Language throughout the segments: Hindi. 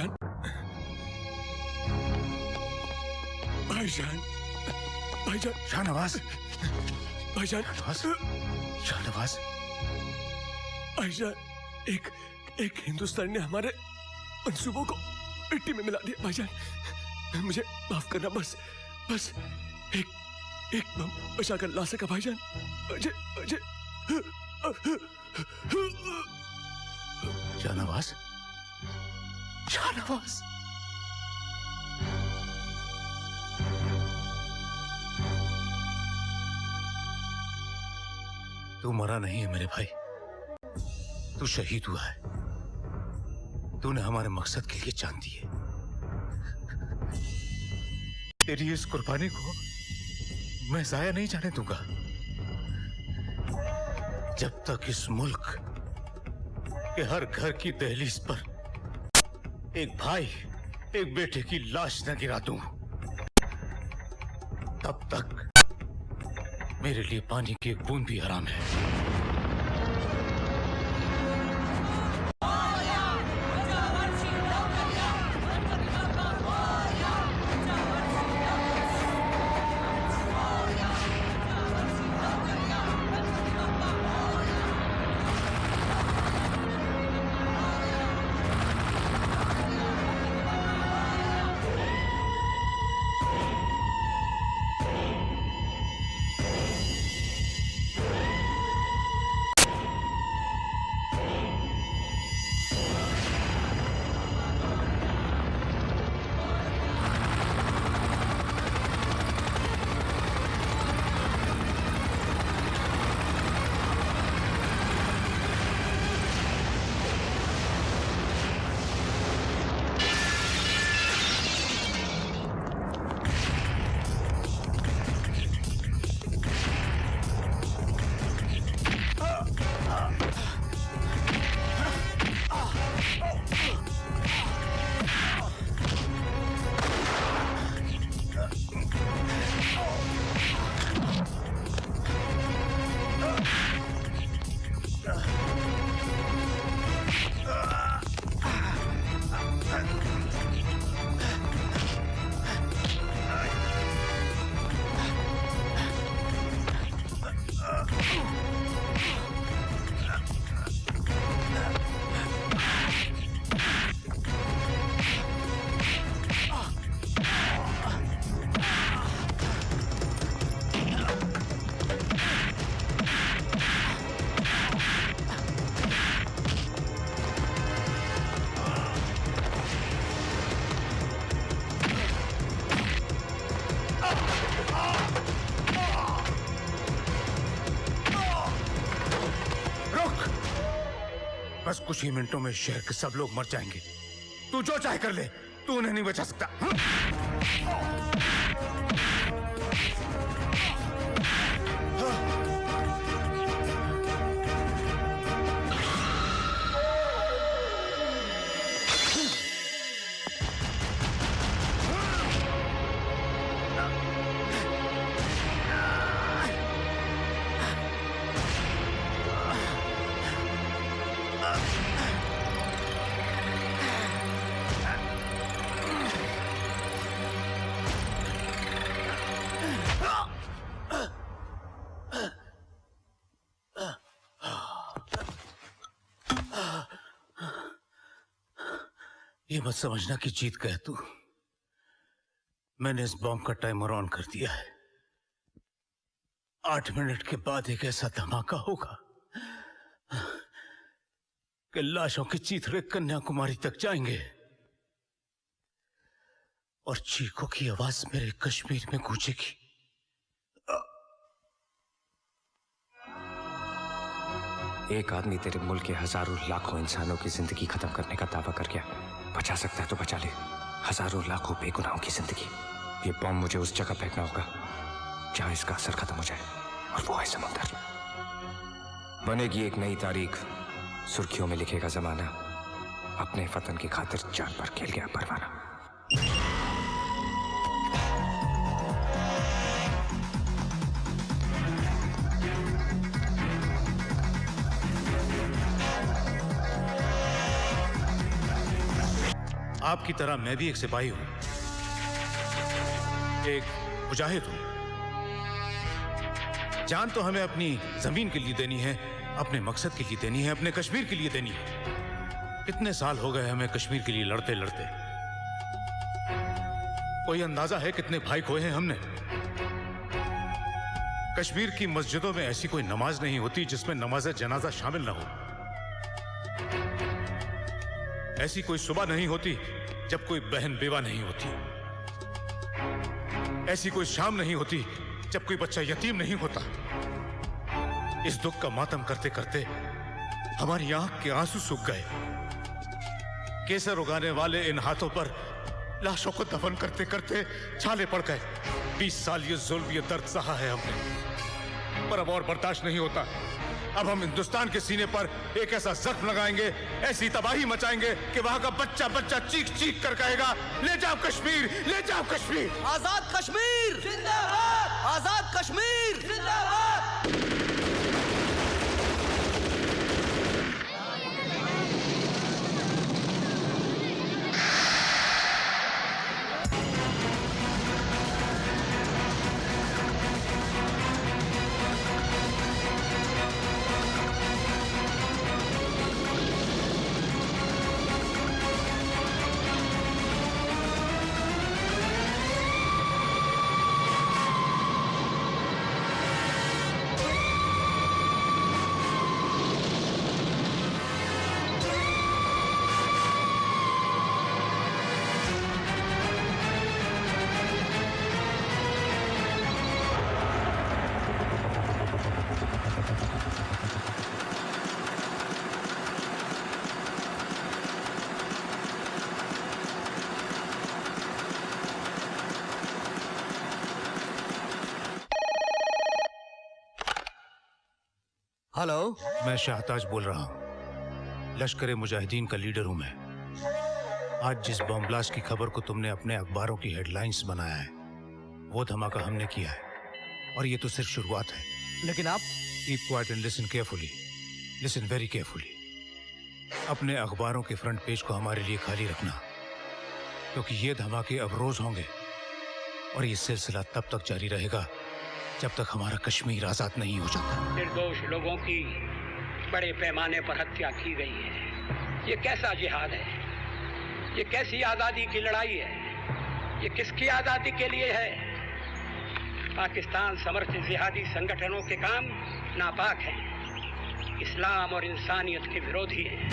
भाईजान, भाईजान, भाईजान, शाहनवाज, भाईजान, शाहनवाज, भाईजान, एक हिंदुस्तानी ने हमारे मंसूबों को मिट्टी में मिला दिया भाईजान। मुझे माफ करना, बस एक बम बचा कर ला सका भाईजान। मुझे शाहनवाज, शाहनवाज, तू मरा नहीं है मेरे भाई, तू शहीद हुआ है। तूने हमारे मकसद के लिए जान दी है। तेरी इस कुर्बानी को मैं जाया नहीं जाने दूंगा। जब तक इस मुल्क के हर घर की दहलीज पर एक भाई एक बेटे की लाश न गिरा दूं, तब तक मेरे लिए पानी की एक बूंद भी हराम है। बस कुछ ही मिनटों में शहर के सब लोग मर जाएंगे। तू जो चाहे कर ले, तू उन्हें नहीं बचा सकता। ये मत समझना कि जीत गया तू। मैंने इस बॉम्ब का टाइमर ऑन कर दिया है। 8 मिनट के बाद एक ऐसा धमाका होगा कि लाशों के चीथड़े कन्याकुमारी तक जाएंगे और चीखों की आवाज मेरे कश्मीर में गूंजेगी। एक आदमी तेरे मुल्क के हजारों लाखों इंसानों की जिंदगी खत्म करने का दावा कर गया। बचा सकता है तो बचा ले हजारों लाखों बेगुनाहों की जिंदगी। ये बॉम्ब मुझे उस जगह फेंकना होगा जहां इसका असर खत्म हो जाए, और वो है समुंदर। बनेगी एक नई तारीख, सुर्खियों में लिखेगा जमाना, अपने वतन की खातिर जान पर खेल गया परवाना। आपकी तरह मैं भी एक सिपाही हूं, एक मुजाहिद हूं। जान तो हमें अपनी जमीन के लिए देनी है, अपने मकसद के लिए देनी है, अपने कश्मीर के लिए देनी है। कितने साल हो गए हमें कश्मीर के लिए लड़ते लड़ते। कोई अंदाजा है कितने भाई खोए हैं हमने? कश्मीर की मस्जिदों में ऐसी कोई नमाज नहीं होती जिसमें नमाज जनाजा शामिल ना हो। ऐसी कोई सुबह नहीं होती जब कोई बहन बेवा नहीं होती। ऐसी कोई शाम नहीं होती जब कोई बच्चा यतीम नहीं होता। इस दुख का मातम करते करते हमारी आंख के आंसू सूख गए। केसर उगाने वाले इन हाथों पर लाशों को दफन करते करते छाले पड़ गए। 20 साल ये जुल्म, ये दर्द सहा है हमने, पर अब और बर्दाश्त नहीं होता। अब हम हिंदुस्तान के सीने पर एक ऐसा जख्म लगाएंगे, ऐसी तबाही मचाएंगे कि वहां का बच्चा बच्चा चीख चीख कर कहेगा, ले जाओ कश्मीर, ले जाओ कश्मीर। आजाद कश्मीर जिंदाबाद, आजाद कश्मीर जिंदाबाद। हेलो, मैं शाहताज बोल रहा हूं। लश्कर मुजाहिदीन का लीडर हूं मैं। आज जिस बम ब्लास्ट की खबर को तुमने अपने अखबारों की हेडलाइंस बनाया है, वो धमाका हमने किया है, और ये तो सिर्फ शुरुआत है। लेकिन आप keep quiet and listen carefully, listen very carefully. अपने अखबारों के फ्रंट पेज को हमारे लिए खाली रखना, क्योंकि ये धमाके अब रोज होंगे, और ये सिलसिला तब तक जारी रहेगा जब तक हमारा कश्मीर आजाद नहीं हो जाता। निर्दोष लोगों की बड़े पैमाने पर हत्या की गई है। ये कैसा जिहाद है? ये कैसी आज़ादी की लड़ाई है? ये किसकी आज़ादी के लिए है? पाकिस्तान समर्थित जिहादी संगठनों के काम नापाक हैं, इस्लाम और इंसानियत के विरोधी हैं।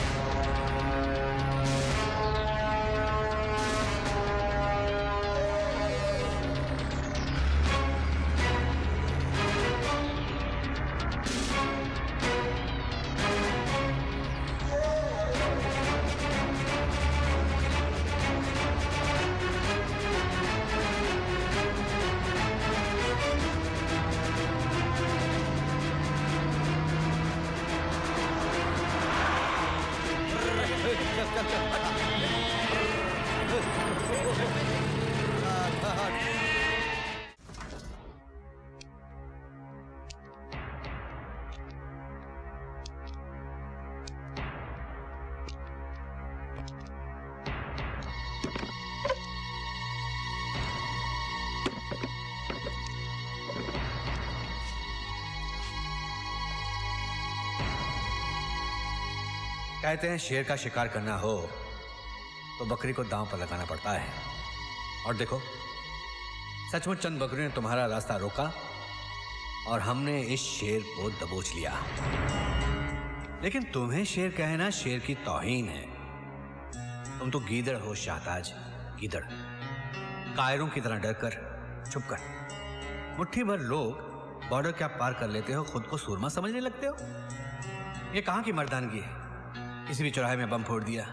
कहते हैं शेर का शिकार करना हो तो बकरी को दांव पर लगाना पड़ता है। और देखो, सचमुच चंद बकरियों ने तुम्हारा रास्ता रोका और हमने इस शेर को दबोच लिया। लेकिन तुम्हें शेर कहना शेर की तौहीन है। तुम तो गीदड़ हो शाहताज, गीदड़। कायरों की तरह डरकर, छुपकर। मुट्ठी भर लोग बॉर्डर क्या पार कर लेते हो, खुद को सूरमा समझने लगते हो। ये कहां की मर्दानगी है? किसी भी चौराहे में बम फोड़ दिया,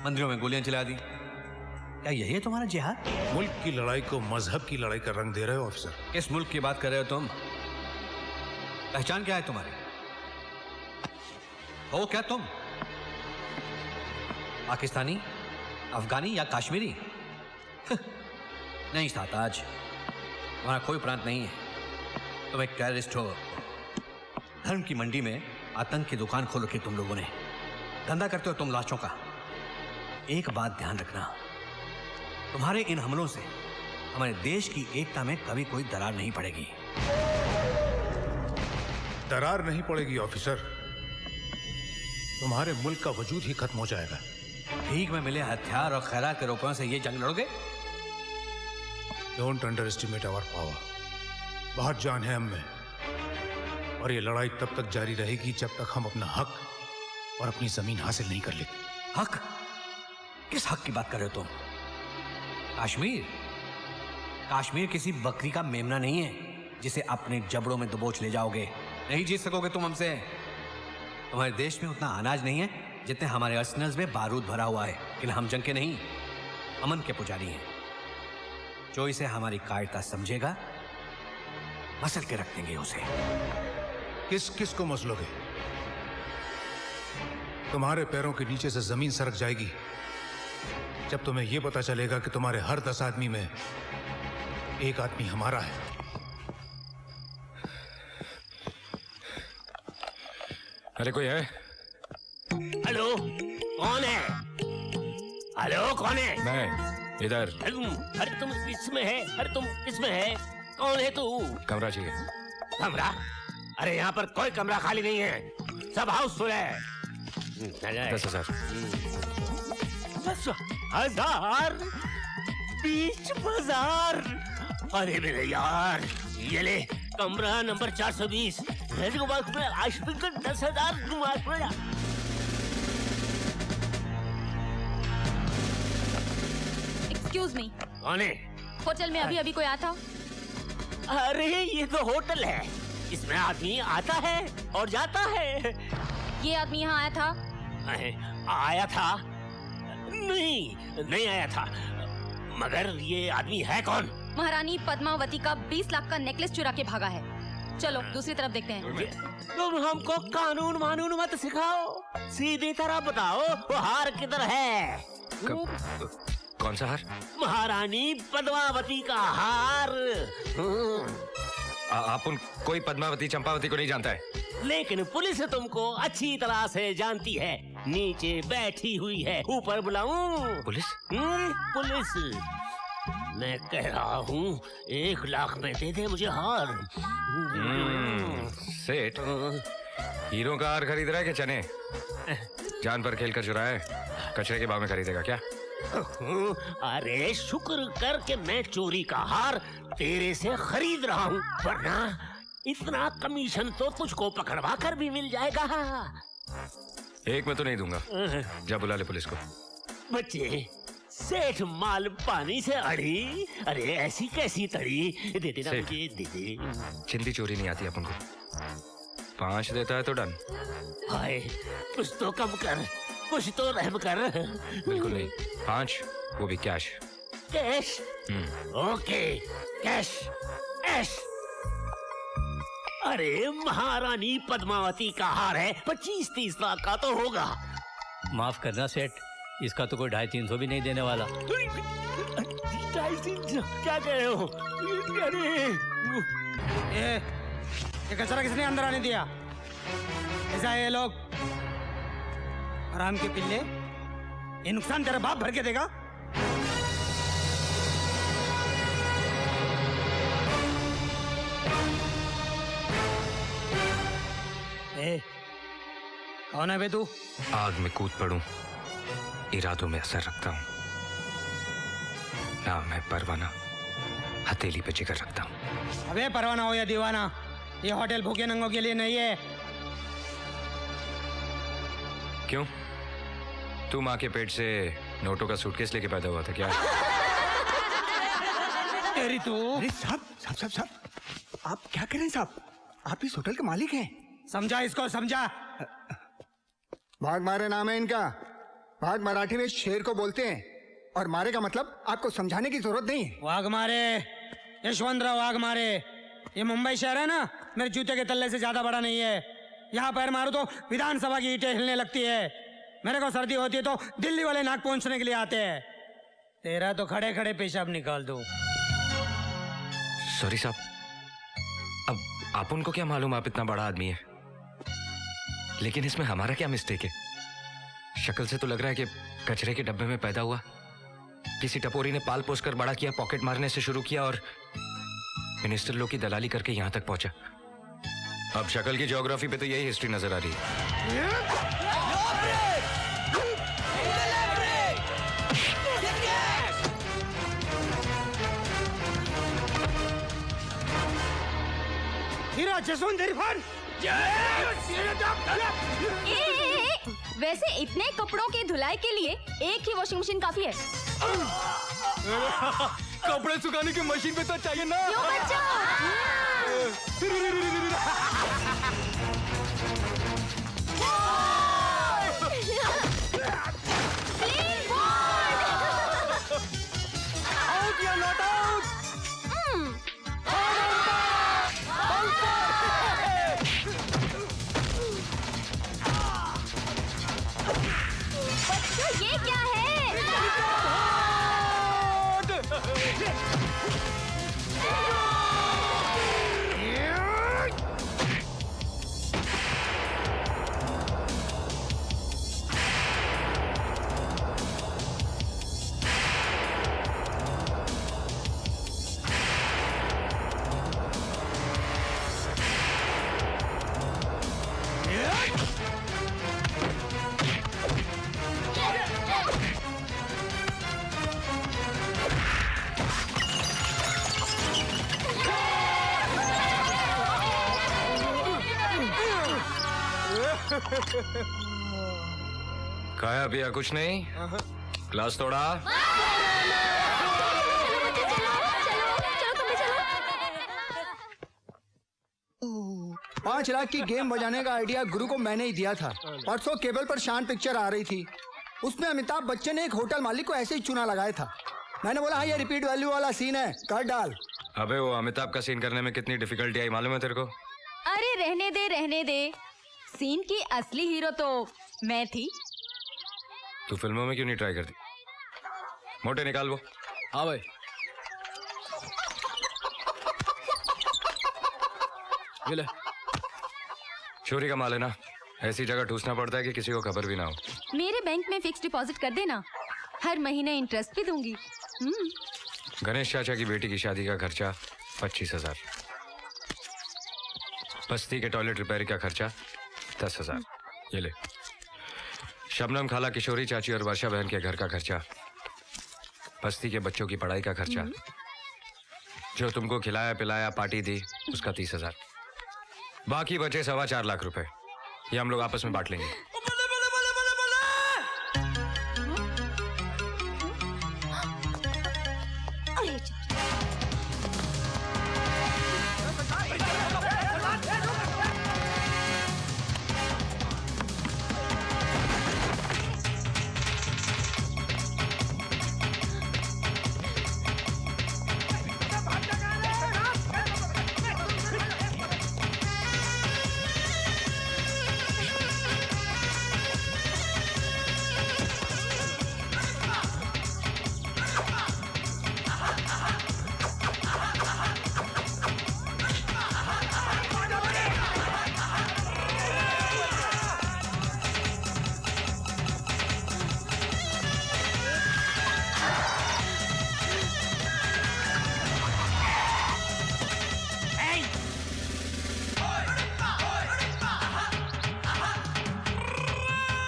मंदिरों में गोलियां चला दी। क्या यही है तुम्हारा जिहाद? मुल्क की लड़ाई को मजहब की लड़ाई का रंग दे रहे हो ऑफिसर। किस मुल्क की बात कर रहे हो तुम? पहचान क्या है तुम्हारी? हो क्या तुम? पाकिस्तानी, अफगानी या कश्मीरी? नहीं शाहताज, तुम्हारा कोई प्रांत नहीं है। तुम एक टेररिस्ट हो। धर्म की मंडी में आतंक की दुकान खोल रखी तुम लोगों ने। धंधा करते हो तुम लाशों का। एक बात ध्यान रखना, तुम्हारे इन हमलों से हमारे देश की एकता में कभी कोई दरार नहीं पड़ेगी। दरार नहीं पड़ेगी ऑफिसर, तुम्हारे मुल्क का वजूद ही खत्म हो जाएगा। भीख में मिले हथियार और खैरात के रुपयों से ये जंग लड़ोगे? Don't underestimate our power. बहुत जान है हम में, और ये लड़ाई तब तक जारी रहेगी जब तक हम अपना हक और अपनी जमीन हासिल नहीं कर लेते। हक? किस हक की बात कर रहे हो तुम? कश्मीर? कश्मीर किसी बकरी का मेमना नहीं है जिसे अपने जबड़ों में दबोच ले जाओगे। नहीं जीत सकोगे तुम हमसे। तुम्हारे देश में उतना अनाज नहीं है जितने हमारे अर्सेनल्स में बारूद भरा हुआ है, लेकिन हम जंग के नहीं, अमन के पुजारी हैं। जो इसे हमारी कायरता समझेगा, मसल के रख देंगे उसे। किस किस को मसलोगे? तुम्हारे पैरों के नीचे से जमीन सरक जाएगी जब तुम्हें यह पता चलेगा कि तुम्हारे हर 10 आदमी में एक आदमी हमारा है। अरे कोई है? हेलो, कौन है? हेलो, कौन है? मैं इधर। अरे तुम किसमें है? अरे तुम किसमें है? कौन है तू? कमरा चाहिए। कमरा? अरे यहाँ पर कोई कमरा खाली नहीं है, सब हाउसफुल है। 10,000। 10,000? बीच बाजार? अरे मेरे यार, ये ले कमरा नंबर 420। 10,000। एक्सक्यूज मी, कौन है? होटल में अभी अभी कोई आया था? अरे ये तो होटल है, इसमें आदमी आता है और जाता है। ये आदमी यहाँ आया था? आया था? नहीं आया था। मगर ये आदमी है कौन? महारानी पद्मावती का 20 लाख का नेकलेस चुरा के भागा है। चलो दूसरी तरफ देखते हैं। तुम हमको कानून मानून मत सिखाओ, सीधी तरह बताओ वो हार किधर है? कौन सा हार? महारानी पद्मावती का हार। आप कोई पद्मावती चंपावती को नहीं जानता है? लेकिन पुलिस तुमको अच्छी तरह से जानती है। नीचे बैठी हुई है, ऊपर बुलाऊं? पुलिस? पुलिस? मैं कह रहा हूँ 1 लाख में दे दे मुझे हार। सेठ, हीरो का हार खरीद रहा है कि चने? जान पर खेल कर चुराया है, कचरे के भाव में खरीदेगा क्या? अरे शुक्र कर के मैं चोरी का हार तेरे से खरीद रहा हूँ, वरना इतना कमीशन तो तुझको पकड़वा कर भी मिल जाएगा। एक में तो नहीं दूंगा। जा बुला ले पुलिस को। बच्चे, सेठ माल पानी से अड़ी, अरे ऐसी कैसी तड़ी? दे देना मुझे, दे दे। चिंदी चोरी नहीं आती अपन को। 5 देता है तो डन। हाय, कुछ तो कम कर, कुछ तो रहम कर। बिल्कुल नहीं, 5, वो भी cash. Cash? Okay, cash, cash. अरे महारानी पद्मावती का हार है, 25-30 लाख का तो होगा। माफ करना सेठ, इसका तो कोई 250-300 भी नहीं देने वाला। 250 क्या कह रहे हो? अरे ये कचरा किसने अंदर आने दिया? ऐसा है ये लोग आराम के पिल्ले, ये नुकसान तेरा बाप भर के देगा। कौन है बे तू? आग में कूद पड़ूं, इरादों में असर रखता हूँ। ना मैं परवाना, हथेली पे जिगर रखता हूँ। अबे परवाना हो या दीवाना, ये होटल भूखे नंगों के लिए नहीं है। क्यों? तू माँ के पेट से नोटों का सूटकेस लेके पैदा हुआ था क्या? तेरी तू। अरे साहब, आप क्या कर रहे हैं साहब? आप इस होटल के मालिक हैं। समझा इसको, समझा। भाग मारे नाम है इनका। भाग मराठी में शेर को बोलते हैं, और मारे का मतलब आपको समझाने की जरूरत नहीं है। वाघ मारे, यशवंतराव वाघ मारे। ये मुंबई शहर है ना, मेरे जूते के तल्ले से ज्यादा बड़ा नहीं है। यहाँ पैर मारो तो विधानसभा की ईंटें हिलने लगती है। मेरे को सर्दी होती है तो दिल्ली वाले नाक पहुंचने के लिए आते हैं। तेरा तो खड़े खड़े पेशाब निकाल दूं। सॉरी साहब, अब आप उनको क्या मालूम आप इतना बड़ा आदमी है। लेकिन इसमें हमारा क्या मिस्टेक है? शक्ल से तो लग रहा है कि कचरे के डब्बे में पैदा हुआ, किसी टपोरी ने पाल पोस कर बड़ा किया, पॉकेट मारने से शुरू किया और मिनिस्टर लोग की दलाली करके यहां तक पहुंचा। अब शक्ल की ज्योग्राफी पे तो यही हिस्ट्री नजर आ रही है। हीरा जसवंत इरफान। वैसे इतने कपड़ों की धुलाई के लिए एक ही वॉशिंग मशीन काफी है। कपड़े सुखाने की मशीन पे तो चाहिए ना। क्यों बच्चा? आउट या नॉट आउट? बच्चों ये क्या है? खाया पिया कुछ नहीं, क्लास तोड़ा। पाँच लाख की गेम बजाने का आइडिया गुरु को मैंने ही दिया था। परसों केबल पर शान पिक्चर आ रही थी, उसमें अमिताभ बच्चन ने एक होटल मालिक को ऐसे ही चुना लगाया था। मैंने बोला हाँ ये रिपीट वैल्यू वाला सीन है, कर डाल। अबे वो अमिताभ का सीन करने में कितनी डिफिकल्टी आई मालूम है तेरे को? अरे रहने दे। सीन की असली हीरो तो मैं थी। तू फिल्मों में क्यों नहीं ट्राई करती? मोटे निकाल वो। हाँ भाई। ये ले। चोरी का माल है ना, ऐसी जगह ठूसना पड़ता है कि किसी को खबर भी ना हो। मेरे बैंक में फिक्स डिपॉजिट कर देना, हर महीने इंटरेस्ट भी दूंगी। गणेश चाचा की बेटी की शादी का खर्चा 25,000, बस्ती के टॉयलेट रिपेयर का खर्चा 10,000। ये ले। शबनम खाला, किशोरी चाची और वर्षा बहन के घर का खर्चा, बस्ती के बच्चों की पढ़ाई का खर्चा, जो तुमको खिलाया पिलाया पार्टी दी उसका 30,000, बाकी बचे 4.25 लाख रुपए। ये हम लोग आपस में बांट लेंगे।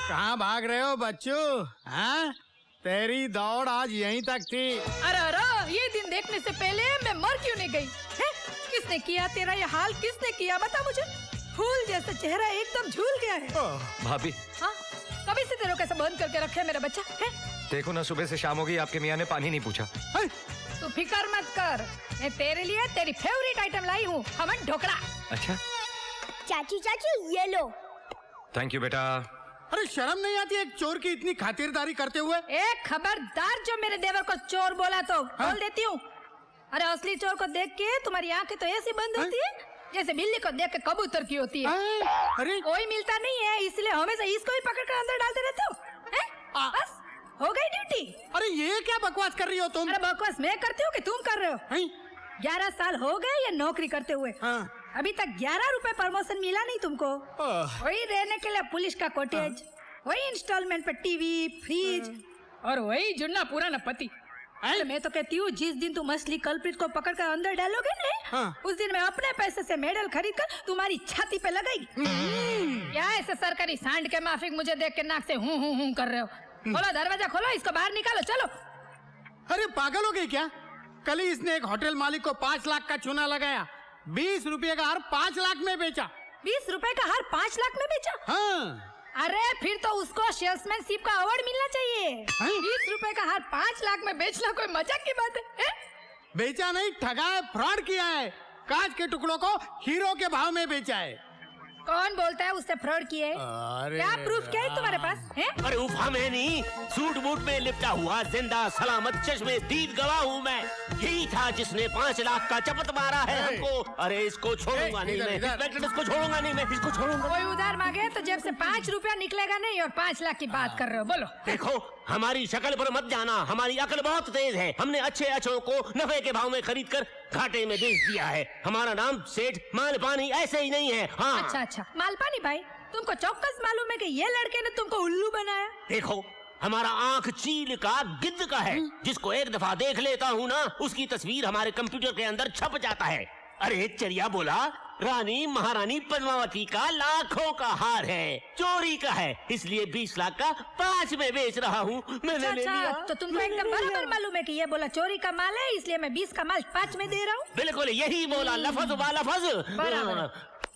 कहाँ भाग रहे हो बच्चों? हाँ, तेरी दौड़ आज यहीं तक थी। अरे ये दिन देखने से पहले मैं मर क्यों नहीं गई? है? किसने किया तेरा ये हाल? किसने किया बता मुझे। फूल जैसा चेहरा एकदम झूल गया है। भाभी। हाँ, कभी से तेरे को कैसे बंद करके रखे मेरा बच्चा है? देखो ना, सुबह से शाम हो गई, आपके मियाँ ने पानी नहीं पूछा। तू फिकर मत कर, मैं तेरे लिए तेरी फेवरेट आइटम लाई हूँ, खमन ढोकला। अच्छा चाची चाची ये लो। थैंक यू बेटा। अरे शर्म नहीं आती एक चोर की इतनी खातिरदारी करते हुए? एक खबरदार जो मेरे देवर को चोर बोला तो बोल देती हूँ। अरे असली चोर को देख के तुम्हारी आंखें तो ऐसी बंद होती है जैसे बिल्ली को देख के कबूतर की होती है। अरे कोई मिलता नहीं है इसलिए हमेशा इसको ही पकड़ कर अंदर डालते रहते हो। बस हो गई ड्यूटी। अरे ये क्या बकवास कर रही हो तुम? अरे बकवास मैं करती हूँ कि तुम कर रहे हो? 11 साल हो गए ये नौकरी करते हुए। अभी तक 11 रुपए प्रमोशन मिला नहीं तुमको। वही रहने के लिए पुलिस का कोटेज, वही इंस्टॉलमेंट पे टीवी, फ्रिज और वही जुन्ना पुराना पति। अरे मैं तो कहती हूँ जिस दिन तुम असली कल्प्रिट को पकड़ कर अंदर डालोगे ना, हाँ। उस दिन मैं अपने पैसे से मेडल खरीद कर तुम्हारी छाती पे लगाएगी। क्या ऐसे सरकारी सांड के माफिक मुझे देख के नाक से हूँ कर रहे हो? खोलो दरवाजा, खोलो, इसको बाहर निकालो, चलो। अरे पागल हो गई क्या? कल ही इसने एक होटल मालिक को 5 लाख का चूना लगाया, 20 रुपए का हार 5 लाख में बेचा। 20 रुपए का हार 5 लाख में बेचा? हाँ। अरे फिर तो उसको सेल्समैनशिप का अवार्ड मिलना चाहिए। 20 रुपए का हार 5 लाख में बेचना कोई मजाक की बात है? बेचा नहीं, ठगा है, फ्रॉड किया है। कांच के टुकड़ों को हीरो के भाव में बेचा है। कौन बोलता है उससे फ्रॉड किए? क्या प्रूफ क्या है तुम्हारे पास? है? अरे उफा मैं नहीं, सूट बूट में लिपटा हुआ जिंदा सलामत चश्मे दीद गवाह हूँ मैं। यही था जिसने 5 लाख का चपत मारा है हमको। अरे इसको छोड़ूंगा नहीं मैं, इंस्पेक्टर इसको छोड़ूंगा नहीं मैं, इसको छोड़ूंगा। कोई उधार मांगे तो जेब से 5 रुपया निकलेगा नहीं और 5 लाख की बात कर रहे हो। बोलो। देखो हमारी शक्ल पर मत जाना, हमारी अकल बहुत तेज है। हमने अच्छे अच्छों को नफे के भाव में खरीद कर घाटे में बेच दिया है। हमारा नाम सेठ मालपानी ऐसे ही नहीं है। हाँ। अच्छा मालपानी भाई, तुमको चौकस मालूम है कि ये लड़के ने तुमको उल्लू बनाया? देखो हमारा आंख चील का गिद्ध का है। जिसको एक दफा देख लेता हूँ ना, उसकी तस्वीर हमारे कंप्यूटर के अंदर छप जाता है। अरे चरिया बोला, रानी महारानी पद्मावती का लाखों का हार है, चोरी का है, इसलिए 20 लाख का 5 में बेच रहा हूँ। मैंने ले लिया। तो तुमको एकदम बराबर मालूम है कि ये बोला चोरी का माल है, इसलिए मैं 20 का माल 5 में दे रहा हूँ। बिल्कुल यही बोला, लफज बा लफज।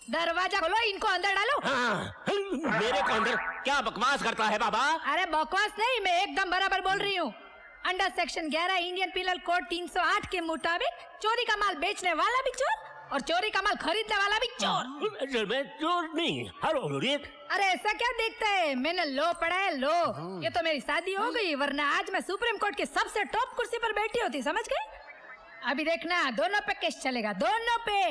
दरवाजा खोलो, इनको अंदर डालो। हाँ, मेरे को अंदर क्या बकवास करता है बाबा? अरे बकवास नहीं, मैं एकदम बराबर बोल रही हूँ। Under section 11 Indian penal code 308 के मुताबिक चोरी का माल बेचने वाला भी चोर और चोरी का माल खरीदने वाला भी चोर। मैं चोर नहीं। अरे ऐसा क्या देखता है? मैंने लो पढ़ा है, लो। ये तो मेरी शादी हो गई, वरना आज मैं सुप्रीम कोर्ट की सबसे टॉप कुर्सी पर बैठी होती, समझ गए? अभी देखना, दोनों पे केस चलेगा, दोनों पे।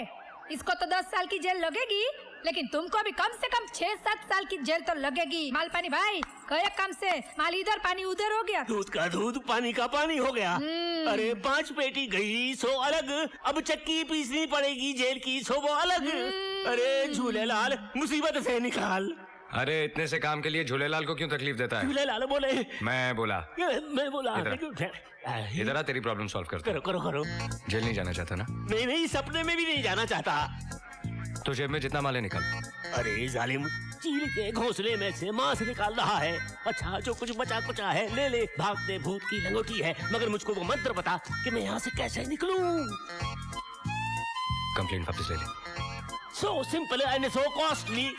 इसको तो 10 साल की जेल लगेगी, लेकिन तुमको भी कम से कम 6-7 साल की जेल तो लगेगी। मालपानी भाई, कई काम से माल इधर पानी उधर हो गया। दूध का दूध, पानी का पानी हो गया। अरे 5 पेटी गई सो अलग, अब चक्की पीसनी पड़ेगी जेल की सो वो अलग। अरे झूलेलाल मुसीबत से निकाल। अरे इतने से काम के लिए झूलेलाल को क्यों तकलीफ देता है? झूलेलाल बोले। मैं बोला। इधर आ, तेरी प्रॉब्लम सॉल्व करता हूं। करो। जेल नहीं जाना चाहता ना? नहीं, सपने में भी नहीं जाना चाहता। तो जेब में जितना माल है निकाल। अरे जालिम, चील के घोंसले में से मांस निकाल रहा है। अच्छा जो कुछ बचा कुचा है ले ले, भागते भूत की लंगोटी है, मगर मुझको वो मंत्र बता कि मैं यहाँ से कैसे निकलूं। कंप्लेंट वापस ले ले। So simple and so costly.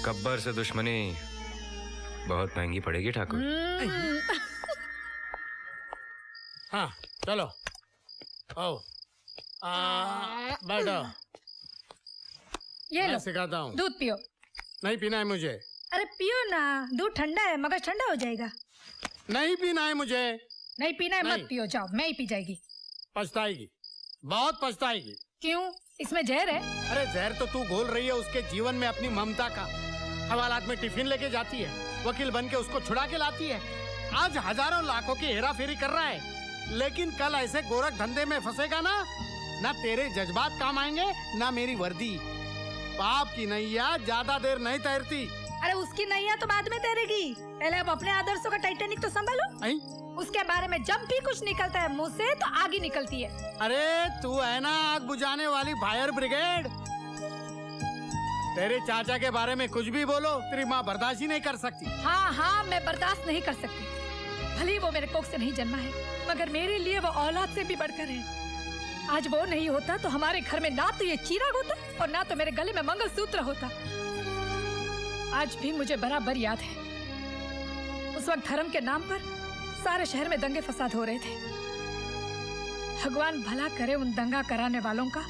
Gabbar से दुश्मनी बहुत महंगी पड़ेगी ठाकुर। हाँ चलो, आओ, बैठो। ये लो, सिखाता हूँ। दूध पियो। नहीं पीना है मुझे। अरे पियो ना, दूध ठंडा है, मगर ठंडा हो जाएगा। नहीं पीना है मुझे। नहीं पीना है, मत पियो, जाओ, मैं ही पी जाएगी। पछताएगी, बहुत पछताएगी। क्यों? इसमें जहर है। अरे जहर तो तू घोल रही है उसके जीवन में अपनी ममता का। हवालात में टिफिन लेके जाती है, वकील बन के उसको छुड़ा के लाती है। आज हजारों लाखों की हेरा फेरी कर रहा है, लेकिन कल ऐसे गोरख धंधे में फंसेगा ना तेरे जज्बात काम आएंगे ना मेरी वर्दी। पाप की नैया ज्यादा देर नहीं तैरती। अरे उसकी नैया तो बाद में तैरेगी, पहले अब अपने आदर्शों का टाइटैनिक तो संभालो। उसके बारे में जब भी कुछ निकलता है मुंह से तो आग ही निकलती है। अरे तू है ना आग बुझाने वाली फायर ब्रिगेड। तेरे चाचा के बारे में कुछ भी बोलो, तेरी माँ बर्दाश्त ही नहीं कर सकती। हाँ, मैं बर्दाश्त नहीं कर सकती। भले वो मेरे कोख से नहीं जन्मा है, मगर मेरे लिए वो औलाद से भी बढ़कर है। आज वो नहीं होता तो हमारे घर में ना तो ये चिराग होता और ना तो मेरे गले में मंगलसूत्र होता। आज भी मुझे बराबर याद है, उस वक्त धर्म के नाम पर सारे शहर में दंगे फसाद हो रहे थे। भगवान भला करे उन दंगा कराने वालों का,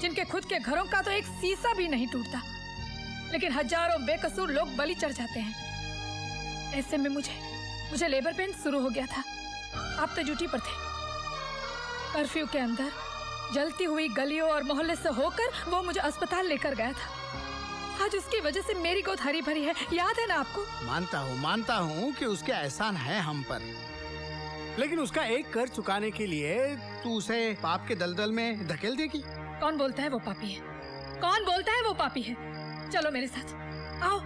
जिनके खुद के घरों का तो एक शीशा भी नहीं टूटता, लेकिन हजारों बेकसूर लोग बलि चढ़ जाते हैं। ऐसे में मुझे लेबर पेन शुरू हो गया था। आप तो ड्यूटी पर थे। कर्फ्यू के अंदर जलती हुई गलियों और मोहल्ले से होकर वो मुझे अस्पताल लेकर गया था। आज उसकी वजह से मेरी गोद हरी भरी है, याद है ना आपको? मानता हूँ कि उसके एहसान है हम पर, लेकिन उसका एक कर चुकाने के लिए तू उसे पाप के दलदल में धकेल देगी। कौन बोलता है वो पापी है? कौन बोलता है वो पापी है? चलो मेरे साथ, आओ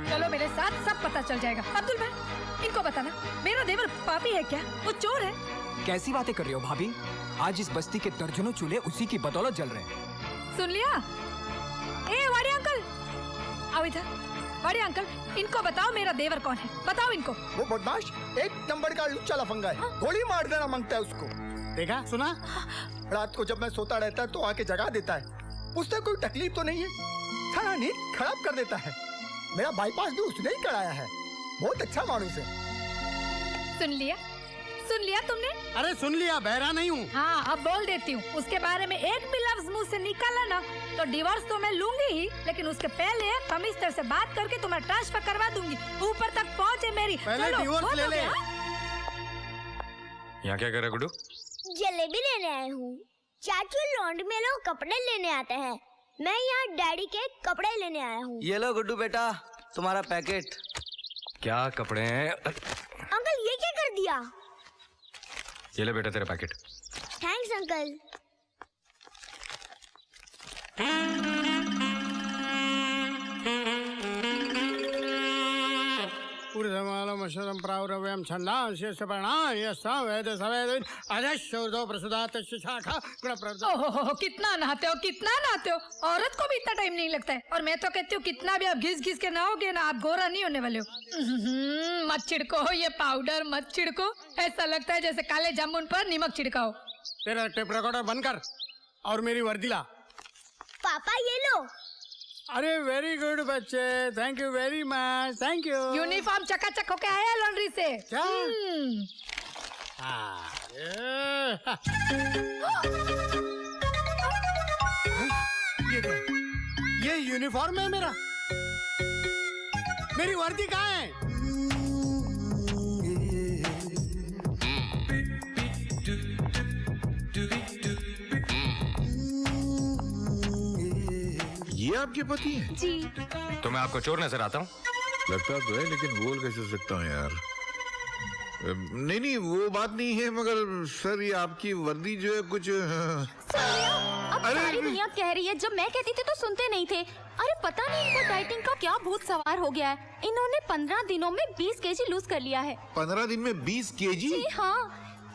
चलो मेरे साथ, सब पता चल जाएगा। अब्दुल भाई इनको बताना मेरा देवर पापी है क्या? वो चोर है? कैसी बातें कर रही हो भाभी? आज इस बस्ती के दर्जनों चूल्हे उसी की बदौलत जल रहे हैं। सुन लिया? ए वाड़ी अंकल, आओ इधर। वाड़ी अंकल, इनको बताओ मेरा देवर कौन है, बताओ इनको। वो बदमाश एक नंबर का लुच्चा लफंगा है, गोली मार देना मांगता है उसको। देखा सुना? रात को जब मैं सोता रहता है तो आके जगा देता है। उससे कोई तकलीफ तो नहीं है, सारा नींद खराब कर देता है। मेरा बाईपास भी उसने ही कराया है। बहुत अच्छा मानुस है। सुन लिया तुमने? अरे सुन लिया, बहरा नहीं हूँ। हाँ अब बोल देती हूँ, उसके बारे में एक भी लफ्ज मुंह से निकाला ना तो डिवोर्स तो मैं लूंगी ही, लेकिन उसके पहले कमिश्नर से बात करके तुम्हें ट्रांसफर करवा दूंगी। ऊपर तक पहुँचे मेरी। पहले डिवोर्स ले ले। यहाँ क्या कर रहे गुड्डू? जलेबी लेने आए हूँ। चाचू लॉन्ड्री में लोग कपड़े लेने आते हैं, मैं यहाँ डैडी के कपड़े लेने आया हूँ। ये लो गुड्डू बेटा तुम्हारा पैकेट। क्या कपड़े हैं? अंकल ये क्या कर दिया? ये ले बेटा तेरा पैकेट। Thanks uncle. ऊर्ध्वमालमशरं प्रावरव्यं छन्दांस्य सपर्णां यस्तां वेद सवेद अधश्शूर्धो प्रसुदात शाखा गुणप्रद। ओहो कितना नहाते हो, कितना नहाते हो। औरत को भी इतना टाइम नहीं लगता है, और मैं तो कहती हूँ कितना भी आप घिस घिस के नहाओगे ना, आप गोरा नहीं होने वाले हो। मत छिड़को ये पाउडर, मत छिड़को। ऐसा लगता है जैसे काले जामुन पर नमक छिड़काओ। तेरा टेप रिकॉर्डर बंद कर और मेरी वर्दी ला। पापा ये लो। अरे वेरी गुड बच्चे, thank you very much, thank you. Uniform चकाचक होके आया लॉन्ड्री से। क्या? ये यूनिफॉर्म है मेरा। मेरी वर्दी कहाँ है? ये आपके पति हैं? जी। तो मैं आपको चोर नजर आता हूँ? लगता तो है, लेकिन बोल कैसे सकता हूँ यार। नहीं वो बात नहीं है, मगर सर ये आपकी वर्दी जो है कुछ अब सारी दुनिया कह रही है, जब मैं कहती थी तो सुनते नहीं थे। अरे पता नहीं इनको डाइटिंग का क्या भूत सवार हो गया है। इन्होंने 15 दिनों में 20 केजी लूज कर लिया है। 15 दिन में 20 केजी? जी हाँ,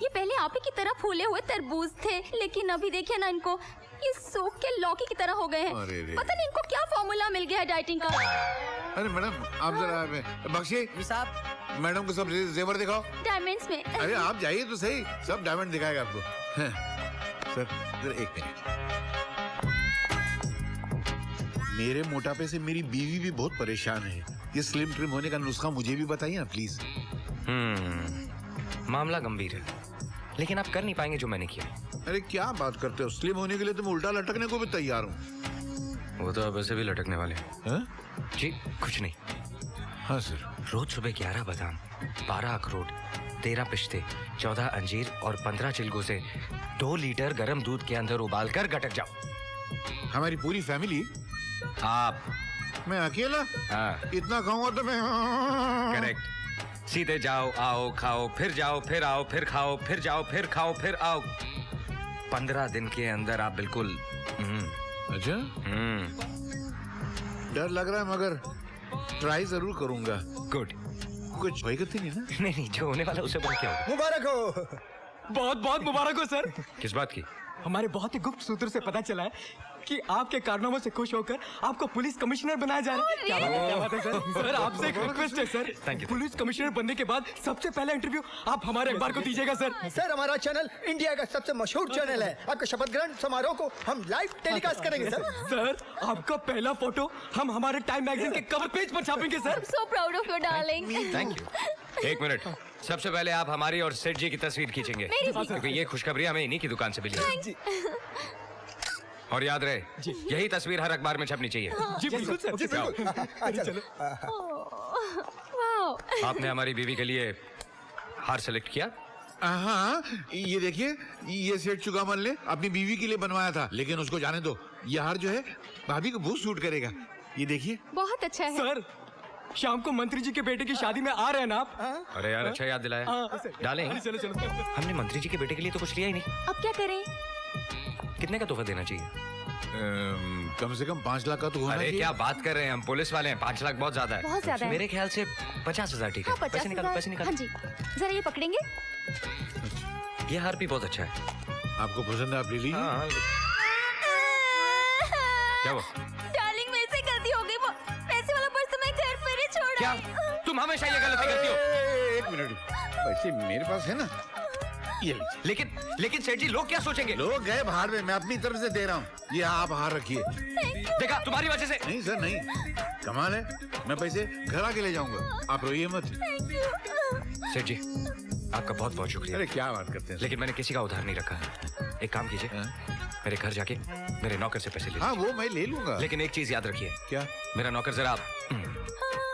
ये पहले आप ही की तरह फूले हुए तरबूज थे, लेकिन अभी देखिए ना इनको, ये सूख के लौकी की तरह हो गए हैं। पता नहीं इनको क्या फॉर्मूला मिल गया है डाइटिंग का। अरे मैडम आप जरा बख्शिए साहब, मैडम को सब जेवर दिखाओ। डायमंड्स में। अरे आप जाइए तो सही, सब डायमंड दिखाएगा आपको। सर जरा एक मिनट। मेरे मोटापे से मेरी बीवी भी बहुत परेशान है। ये स्लिम ट्रिम होने का नुस्खा मुझे भी बताइए ना प्लीज। मामला गंभीर है, लेकिन आप कर नहीं पाएंगे जो मैंने किया। अरे क्या बात करते हो, स्लिम होने के लिए तुम उल्टा लटकने को भी तैयार हो। वो तो अब ऐसे भी लटकने वाले हैं। जी कुछ नहीं। हाँ सर। रोज सुबह 11 बादाम, 12 अखरोट, 13 पिस्ते, 14 अंजीर और 15 चिलगों से 2 लीटर गर्म दूध के अंदर उबाल कर गटक जाओ। हमारी पूरी फैमिली? आप? मैं अकेला? हाँ। इतना खाऊंगा तो मैं। करेक्ट। सीधे जाओ, आओ, खाओ, फिर जाओ, फिर आओ, फिर खाओ, फिर जाओ, फिर खाओ, फिर आओ। 15 दिन के अंदर आप बिल्कुल। अच्छा। डर लग रहा है, मगर ट्राई जरूर करूंगा। गुड। कुछ वही करती नहीं ना? नहीं, जो होने वाला उसे बड़ा क्या होगा। मुबारक हो। बहुत बहुत मुबारक हो सर। किस बात की? हमारे बहुत ही गुप्त सूत्र से पता चला है कि आपके कारनामों से खुश होकर आपको पुलिस कमिश्नर बनाया जा रहा है। क्या बात है सर। सर आपसे एक रिक्वेस्ट है sir. Thank you. Police commissioner बनने के बाद सबसे पहला इंटरव्यू आप हमारे अखबार को दीजिएगा सर। सर हमारा चैनल इंडिया का सबसे मशहूर चैनल है। आपके शपथ ग्रहण समारोह को हम लाइव टेलीकास्ट करेंगे सर। सर आपका पहला फोटो हम हमारे टाइम मैगजीन के कवर पेज पर छापेंगे sir. So proud of you darling. Thank you. एक मिनट, सबसे पहले आप हमारी और सेठ जी की तस्वीर खींचेंगे, क्योंकि ये खुशखबरी हमें इन्हीं की दुकान से मिली है। और याद रहे, यही तस्वीर हर अखबार में छपनी चाहिए। जी बिल्कुल सर। जी चलो। आपने हमारी बीवी के लिए हार सेलेक्ट किया? हाँ, ये देखिए, ये सेठ चुकामन ने अपनी बीवी के लिए बनवाया था, लेकिन उसको जाने दो। ये हार जो है भाभी को बहुत सूट करेगा। ये देखिए। बहुत अच्छा है सर। शाम को मंत्री जी के बेटे की शादी में आ रहे हैं ना आप? अरे यार अच्छा याद दिलाया। डालें। चलो चलो। हमने मंत्री जी के बेटे के लिए तो कुछ लिया ही नहीं। अब क्या करें? कितने का तोहफा देना चाहिए? कम से कम 5 लाख का तो होना अरे चाहिए। क्या बात कर रहे हैं, हम पुलिस वाले हैं। 5 लाख बहुत ज्यादा है। बहुत ज्यादा है। मेरे ख्याल से 50,000 ठीक है। हाँ, 50,000। पैसे निकालो, पैसे निकालो। हाँ जी, जरा ये पकड़ेंगे? ये हार भी बहुत अच्छा है। आपको पसंद है, आप ले लीजिए। हाँ। क्या हुआ? डार्लिंग, मेरे से गलती हो गई। वो पैसे वाला पर्स तो मैं घर पर ही छोड़ क्या? आई। तुम हमेशा ये गलती करती हो। एक मिनट, पैसे मेरे पास है ना, ये लीजिए। लेकिन सेठ जी लोग क्या सोचेंगे? लोग गए बाहर में, मैं अपनी तरफ से दे रहा हूँ। ये आप हार रखिए। देखा, तुम्हारी वजह से। नहीं सर, नहीं, कमाल है। मैं पैसे घर आके ले जाऊंगा, आप रोइए मत। सेठ जी आपका बहुत बहुत शुक्रिया। अरे क्या बात करते हैं। लेकिन मैंने किसी का उधार नहीं रखा। एक काम कीजिए, मेरे घर जाके मेरे नौकर से पैसे ले हाँ वो मैं ले लूंगा। लेकिन एक चीज याद रखिए। क्या? मेरा नौकर जरा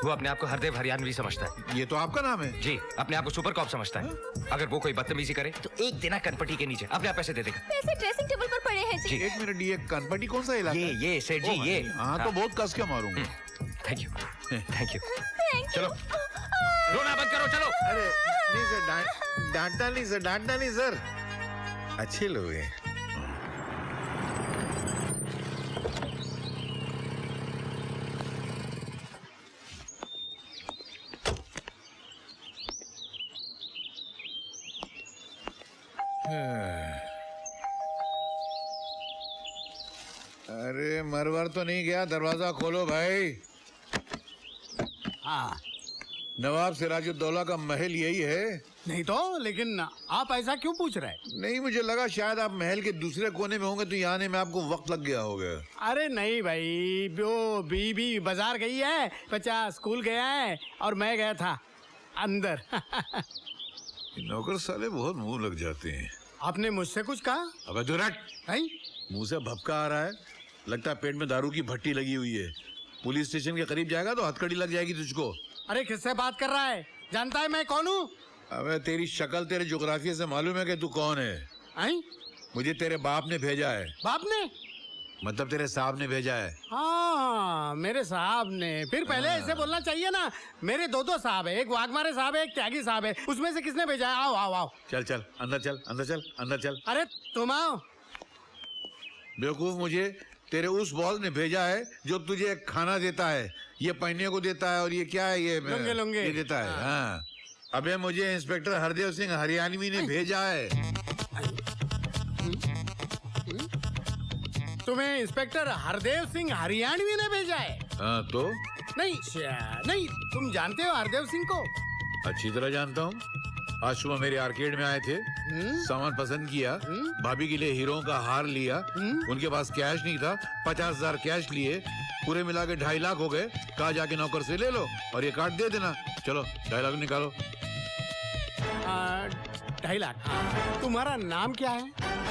वो अपने आप को हरदेव हरियाणवी समझता है। ये तो आपका नाम है। जी, अपने आप को सुपर कॉप समझता है। अगर वो कोई बदतमीजी करे तो एक दिन कनपट्टी के नीचे अपने आप पैसे दे देगा। पैसे ड्रेसिंग टेबल पर पड़े हैं जी। एक मिनट, ये कनपट्टी कौन सा इलाका? ये सेठ जी ये। हाँ तो बहुत कस के मारूंगा। Thank you. चलो रोना बंद करो, चलो। अरे नहीं सर, डांटना नहीं सर, डांटना नहीं सर, अच्छे लोग हैं। अरे मरवर तो नहीं गया, दरवाजा खोलो भाई। हाँ नवाब सिराजुद्दौला का महल यही है? नहीं तो, लेकिन आप ऐसा क्यों पूछ रहे हैं? नहीं, मुझे लगा शायद आप महल के दूसरे कोने में होंगे तो यहाँ आने में आपको वक्त लग गया होगा। अरे नहीं भाई, वो बीबी बाजार गई है, बच्चा स्कूल गया है और मैं गया था अंदर। नौकर साले बहुत मुंह लग जाते हैं। आपने मुझसे कुछ कहा? अबे दुरट, नहीं मुंह से भपका आ रहा है, लगता है पेट में दारू की भट्टी लगी हुई है। पुलिस स्टेशन के करीब जाएगा तो हथकड़ी लग जाएगी तुझको। अरे किससे बात कर रहा है? जानता है मैं कौन हूँ? अबे तेरी शक्ल तेरे जोग्राफिया से मालूम है कि तू कौन है। आई? मुझे तेरे बाप ने भेजा है। बाप ने? मतलब तेरे साहब ने भेजा है। हाँ मेरे साहब ने। फिर पहले ऐसे बोलना चाहिए ना। मेरे दो साहब है, एक वाघमारे साहब है, एक त्यागी साहब है। उसमें से किसने भेजा है? आओ आओ आओ। चल चल अंदर चल, अंदर चल, अंदर चल। अरे तुम आओ। बेवकूफ, मुझे तेरे उस बॉस ने भेजा है जो तुझे खाना देता है, ये पहनने को देता है, और ये क्या है, ये लुंगे लुंगे ये देता है। हाँ अबे मुझे इंस्पेक्टर हरदेव सिंह हरियाणवी ने भेजा है। तुम्हें इंस्पेक्टर हरदेव सिंह हरियाणवी ने भेजा है? हाँ तो? नहीं नहीं, तुम जानते हो हरदेव सिंह को? अच्छी तरह जानता हूँ। आज सुबह मेरे आर्केड में आए थे, सामान पसंद किया, भाभी के लिए हीरो का हार लिया, उनके पास कैश नहीं था, 50,000 कैश लिए, पूरे मिला के 2.5 लाख हो गए। कहा जाके नौकर से ले लो और ये कार्ड दे देना। चलो 2.5 लाख निकालो। 2.5 लाख। तुम्हारा नाम क्या है?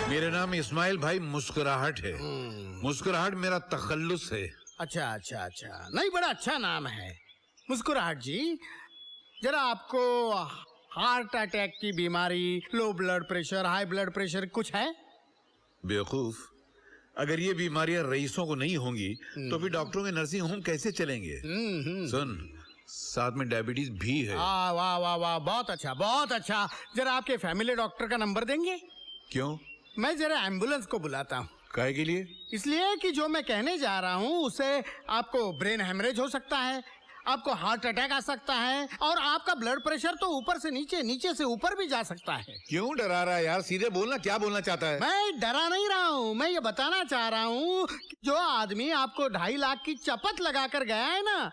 मेरा नाम इस्माइल भाई मुस्कुराहट है। मुस्कुराहट मेरा तखल्लुस है। अच्छा अच्छा अच्छा, नहीं बड़ा अच्छा नाम है मुस्कुराहट जी। जरा आपको हार्ट अटैक की बीमारी, low blood pressure, high blood pressure कुछ है? बेवकूफ, अगर ये बीमारियां रईसों को नहीं होंगी तो फिर डॉक्टरों के नर्सिंग होम कैसे चलेंगे? सुन, साथ में डायबिटीज भी है। वाह वाह वाह वाह, बहुत अच्छा बहुत अच्छा। जरा आपके फैमिली डॉक्टर का नंबर देंगे? क्यों? मैं जरा एम्बुलेंस को बुलाता हूँ। काहे के लिए? इसलिए कि जो मैं कहने जा रहा हूँ उससे आपको ब्रेन हेमरेज हो सकता है, आपको हार्ट अटैक आ सकता है, और आपका ब्लड प्रेशर तो ऊपर से नीचे, नीचे से ऊपर भी जा सकता है। क्यों डरा रहा है यार? सीधे बोलना, क्या बोलना चाहता है? मैं डरा नहीं रहा हूँ, मैं ये बताना चाह रहा हूँ कि जो आदमी आपको 2.5 लाख की चपत लगा कर गया है ना,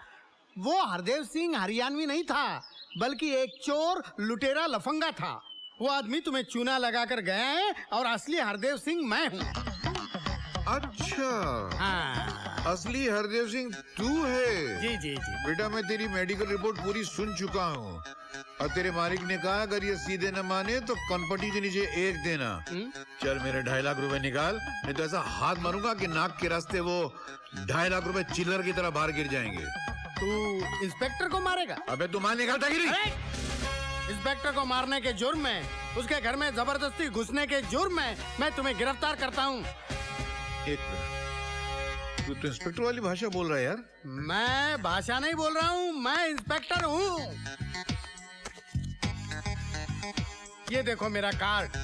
वो हरदेव सिंह हरियाणवी नहीं था, बल्कि एक चोर, लुटेरा, लफंगा था। वो आदमी तुम्हें चूना लगा कर गया है और असली हरदेव सिंह मैं हूँ। अच्छा हाँ। असली हरदेव सिंह तू है? जी जी जी। बेटा मैं तेरी मेडिकल रिपोर्ट पूरी सुन चुका हूँ, और तेरे मालिक ने कहा अगर ये सीधे न माने तो कनपटी के नीचे 1 देना। चल मेरे 2.5 लाख रुपए निकाल, नहीं तो ऐसा हाथ मारूंगा कि नाक के रास्ते वो 2.5 लाख रुपए चिल्लर की तरह बाहर गिर जाएंगे। तू इंस्पेक्टर को मारेगा? अबे तू मार निकालता गिरी। इंस्पेक्टर को मारने के जुर्म में, उसके घर में जबरदस्ती घुसने के जुर्म में मैं तुम्हें गिरफ्तार करता हूँ। एक मिनट, तू तो इंस्पेक्टर वाली भाषा बोल रहा है यार। मैं भाषा नहीं बोल रहा हूँ, मैं इंस्पेक्टर हूँ। ये देखो मेरा कार्ड।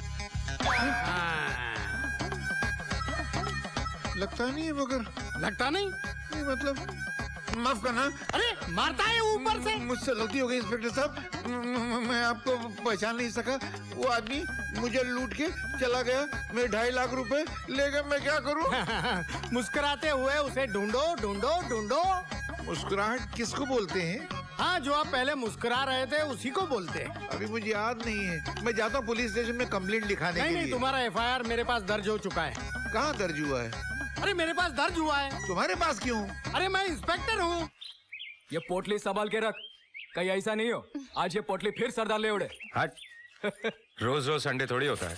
लगता नहीं है मगर। लगता नहीं? मतलब माफ करना। अरे मारता है ऊपर से। मुझसे गलती हो गई इंस्पेक्टर साहब, मैं आपको पहचान नहीं सका। वो आदमी मुझे लूट के चला गया, मेरे 2.5 लाख रुपए ले गए, मैं क्या करूं? मुस्कुराते हुए उसे ढूंढो ढूंढो ढूंढो। मुस्कुराहट किसको बोलते हैं? हाँ, जो आप पहले मुस्कुरा रहे थे उसी को बोलते हैं। अभी मुझे याद नहीं है, मैं जाता हूँ पुलिस स्टेशन में कंप्लेंट लिखाने के लिए। नहीं, तुम्हारा FIR मेरे पास दर्ज हो चुका है। कहाँ दर्ज हुआ है? अरे मेरे पास दर्ज हुआ है। तुम्हारे पास क्यों? अरे मैं इंस्पेक्टर हूँ। ये पोटली संभाल के रख, कहीं ऐसा नहीं हो आज ये पोटली फिर सरदार ले उड़े। हट। रोज रोज संडे थोड़ी होता है।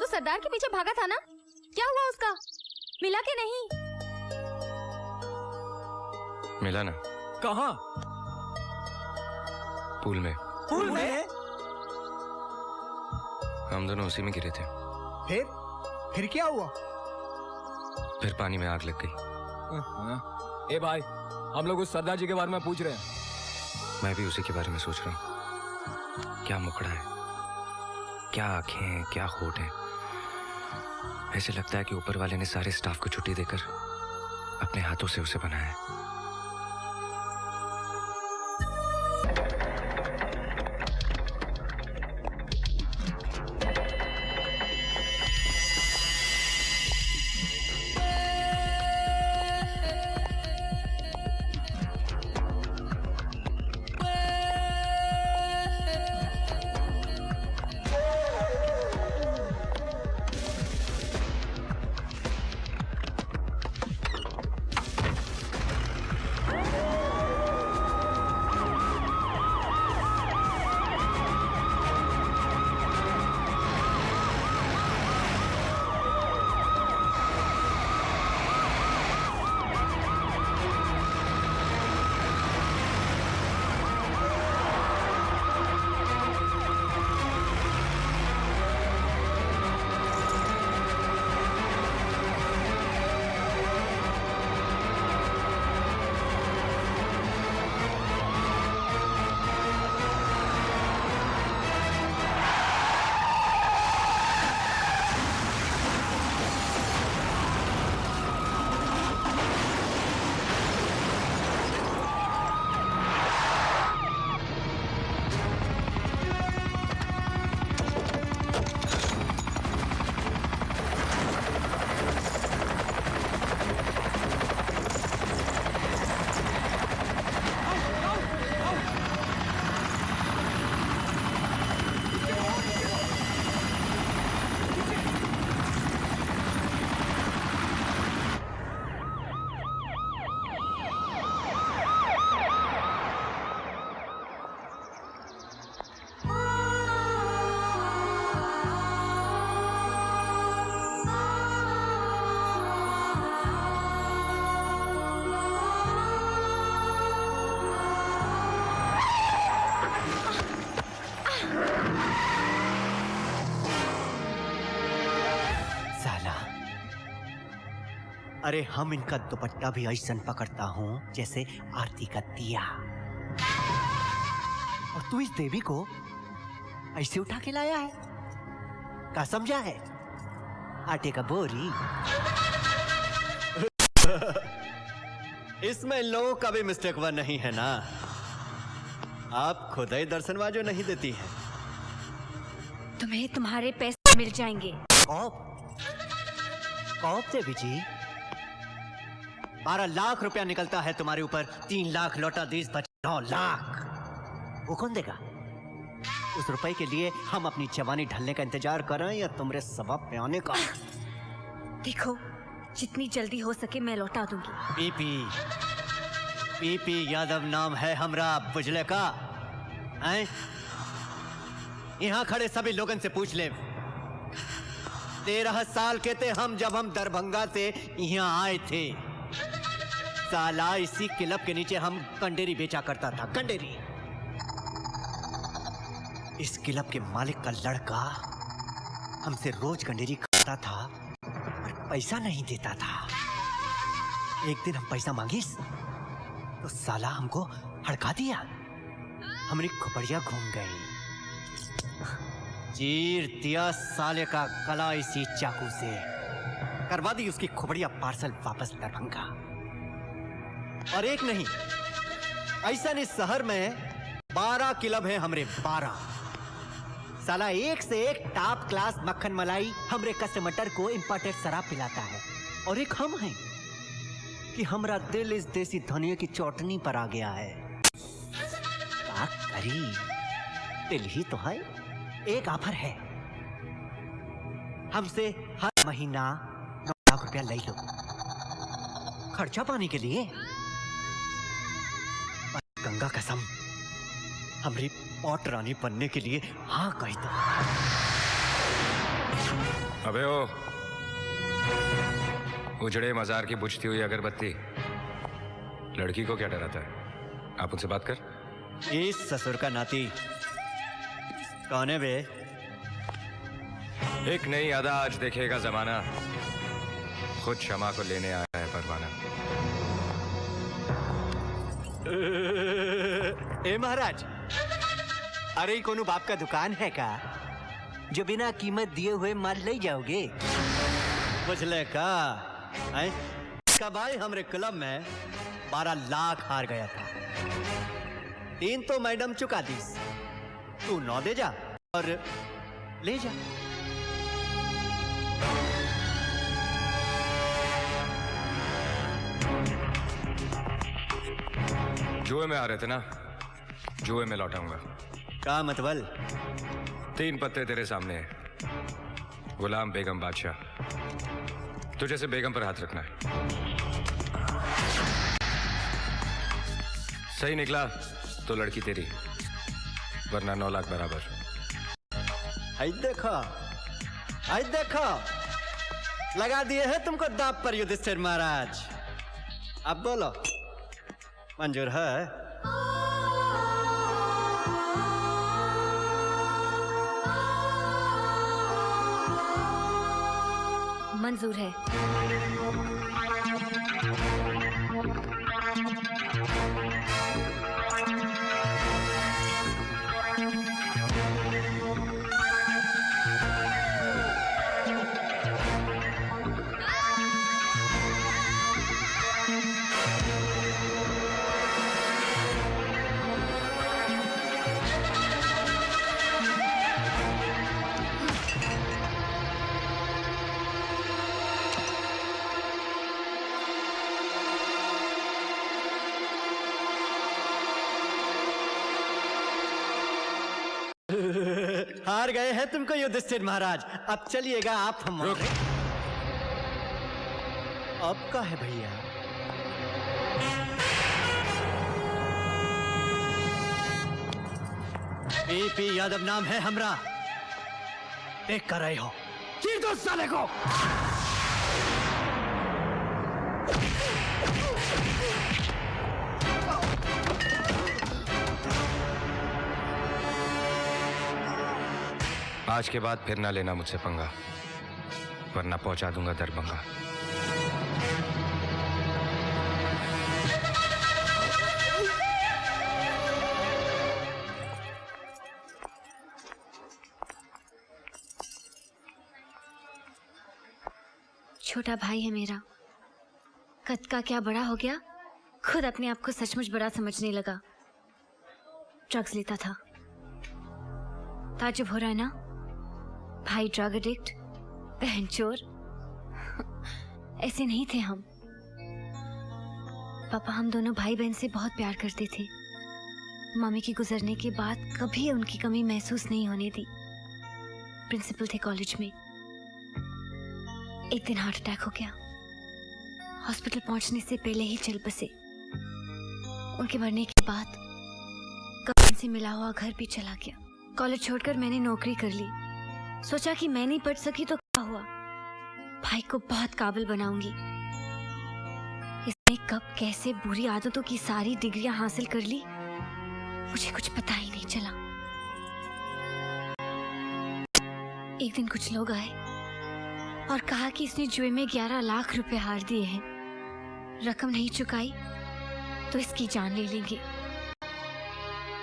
सरदार के पीछे भागा था ना, क्या हुआ उसका? मिला के नहीं? मिला ना। कहाँ? पूल में। पूल में? हम दोनों उसी में गिरे थे। फिर क्या हुआ? फिर पानी में आग लग गई। ए भाई, हम लोग उस सरदार जी के बारे में पूछ रहे हैं। मैं भी उसी के बारे में सोच रहा हूँ। क्या मुखड़ा है, क्या आंखें हैं, क्या होठ है। ऐसे लगता है कि ऊपर वाले ने सारे स्टाफ को छुट्टी देकर अपने हाथों से उसे बनाया है। अरे हम इनका दुपट्टा भी ऐसन पकड़ता हूँ जैसे आरती का दिया। और तू इस देवी को ऐसे उठा के लाया है? क्या समझा है? आटे का बोरी। इसमें इन लोगों का भी मिस्टेक वन नहीं है ना? आप खुद ही दर्शनवाजो नहीं देती हैं। तुम्हें तुम्हारे पैसे मिल जाएंगे। कौप देवी जी, 12 लाख रुपया निकलता है तुम्हारे ऊपर, 3 लाख लौटा दीस बचा 9 लाख। वो कौन देगा? उस रुपए के लिए हम अपनी जवानी ढलने का इंतजार कर रहे हैं या तुमरे सबब पे आने का? देखो, जितनी जल्दी हो सके मैं लौटा दूंगी। पीपी यादव नाम है हमरा, बुझले का? हैं? यहाँ खड़े सभी लोगन से पूछ ले। 13 साल के थे हम जब हम दरभंगा से यहाँ आए थे। साला इसी क्लब के नीचे हम कंडेरी बेचा करता था, कंडेरी। इस क्लब के मालिक का लड़का हमसे रोज कंडेरी खाता था और पैसा नहीं देता था। एक दिन हम पैसा मांगिस तो साला हमको हड़का दिया। हमारी खोपड़िया घूम गई। चीर दिया साले का गला इसी चाकू से। करवा दी उसकी खोपड़िया पार्सल वापस दरभंगा। और एक नहीं, ऐसा नहीं, शहर में 12 क्लब हैं हमरे, 12। साला एक से एक टॉप क्लास मक्खन मलाई हमरे कस्टमर को इंपोर्टेड शराब पिलाता है। और एक हम हैं कि हमरा दिल इस देसी धनिया की चौटनी पर आ गया है। क्या करी, दिल ही तो है। एक ऑफर है, हमसे हर महीना 9 लाख रुपया ले लो खर्चा पानी के लिए। गंगा कसम, हमारी पौट रानी बनने के लिए हाँ कही दो। अबे ओ, उजड़े मजार की बुझती हुई अगरबत्ती, लड़की को क्या डराता है? आप उनसे बात कर। इस ससुर का नाती कौन है बे? एक नई अदा आज देखेगा जमाना, खुद क्षमा को लेने आया है परवाना। ए महाराज, अरे कोनो बाप का दुकान है का जो बिना कीमत दिए हुए माल ले जाओगे? बुझले का? का भाई हमरे क्लब में 12 लाख हार गया था। 3 तो मैडम चुका दीस, तू 9 दे जा और ले जा। जुए में आ रहे थे ना, जुए में लौटाऊंगा। का मतबल? 3 पत्ते तेरे सामने हैं। गुलाम बेगम बादशाह, तुझे से बेगम पर हाथ रखना है। सही निकला तो लड़की तेरी, वरना 9 लाख बराबर। हाय देखो, हाय देखो, लगा दिए हैं तुमको दांव पर युधिष्ठिर महाराज। अब बोलो, मंजूर है? मंजूर है। हार गए हैं तुमको युधिष्ठिर महाराज। अब चलिएगा आप हमारे। अब का है भैया? पीपी यादव नाम है हमरा, देख कर रहे हो। चीर दो साले को। आज के बाद फिर ना लेना मुझसे पंगा, वरना पहुंचा दूंगा दरभंगा। छोटा भाई है मेरा, कद का क्या बड़ा हो गया, खुद अपने आप को सचमुच बड़ा समझने लगा। ड्रग्स लेता था। ताजुब हो रहा है ना? भाई ड्रग एडिक्ट, बहन चोर। ऐसे नहीं थे हम। पापा हम दोनों भाई बहन से बहुत प्यार करते थे। मम्मी के गुजरने के बाद कभी उनकी कमी महसूस नहीं होने दी। प्रिंसिपल थे कॉलेज में। एक दिन हार्ट अटैक हो गया। हॉस्पिटल पहुंचने से पहले ही चल बसे। उनके मरने के बाद कफन से मिला हुआ घर भी चला गया। कॉलेज छोड़कर मैंने नौकरी कर ली। सोचा कि मैं नहीं पढ़ सकी तो क्या हुआ, भाई को बहुत काबिल बनाऊंगी। इसने कब कैसे बुरी आदतों की सारी डिग्रियां हासिल कर ली, मुझे कुछ पता ही नहीं चला। एक दिन कुछ लोग आए और कहा कि इसने जुए में 11 लाख रुपए हार दिए हैं। रकम नहीं चुकाई तो इसकी जान ले लेंगे।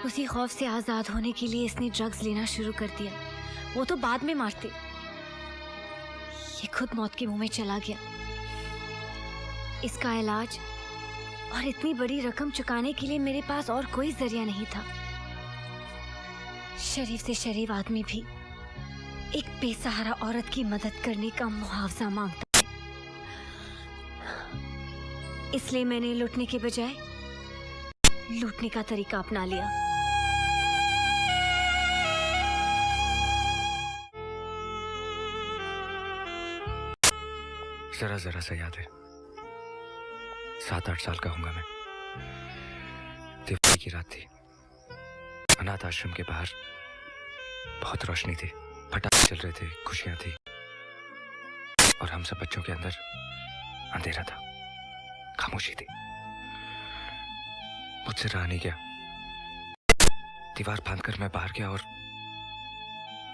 उसी खौफ से आजाद होने के लिए इसने ड्रग्स लेना शुरू कर दिया। वो तो बाद में मारते, ये खुद मौत के मुंह में चला गया। इसका इलाज और इतनी बड़ी रकम चुकाने के लिए मेरे पास और कोई जरिया नहीं था। शरीफ से शरीफ आदमी भी एक बेसहारा औरत की मदद करने का मुआवजा मांगता है। इसलिए मैंने लूटने के बजाय लूटने का तरीका अपना लिया। जरा जरा सा याद है, 7-8 साल का होऊंगा मैं। दिवाली की रात थी। अनाथ आश्रम के बाहर बहुत रोशनी थी, पटाखे चल रहे थे, खुशियां थी, और हम सब बच्चों के अंदर अंधेरा था, खामोशी थी। मुझसे रहा नहीं गया। दीवार फांदकर मैं बाहर गया और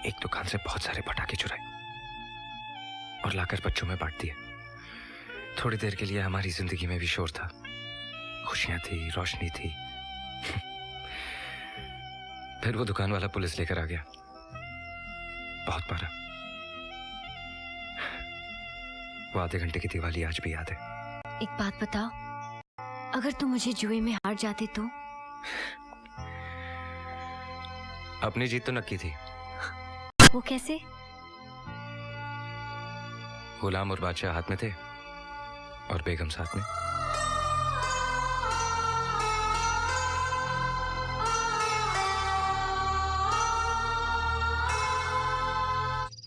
एक दुकान से बहुत सारे पटाखे चुराए और लाकर बच्चों में बांट दिए। थोड़ी देर के लिए हमारी जिंदगी में भी शोर था, खुशियां थी, रोशनी थी। फिर वो दुकान वाला पुलिस लेकर आ गया। बहुत मारा। वो आधे घंटे की दिवाली आज भी याद है। एक बात बताओ, अगर तुम मुझे जुए में हार जाते तो? अपनी जीत तो नक्की थी। वो कैसे? गुलाम और बादशाह हाथ में थे और बेगम साथ में।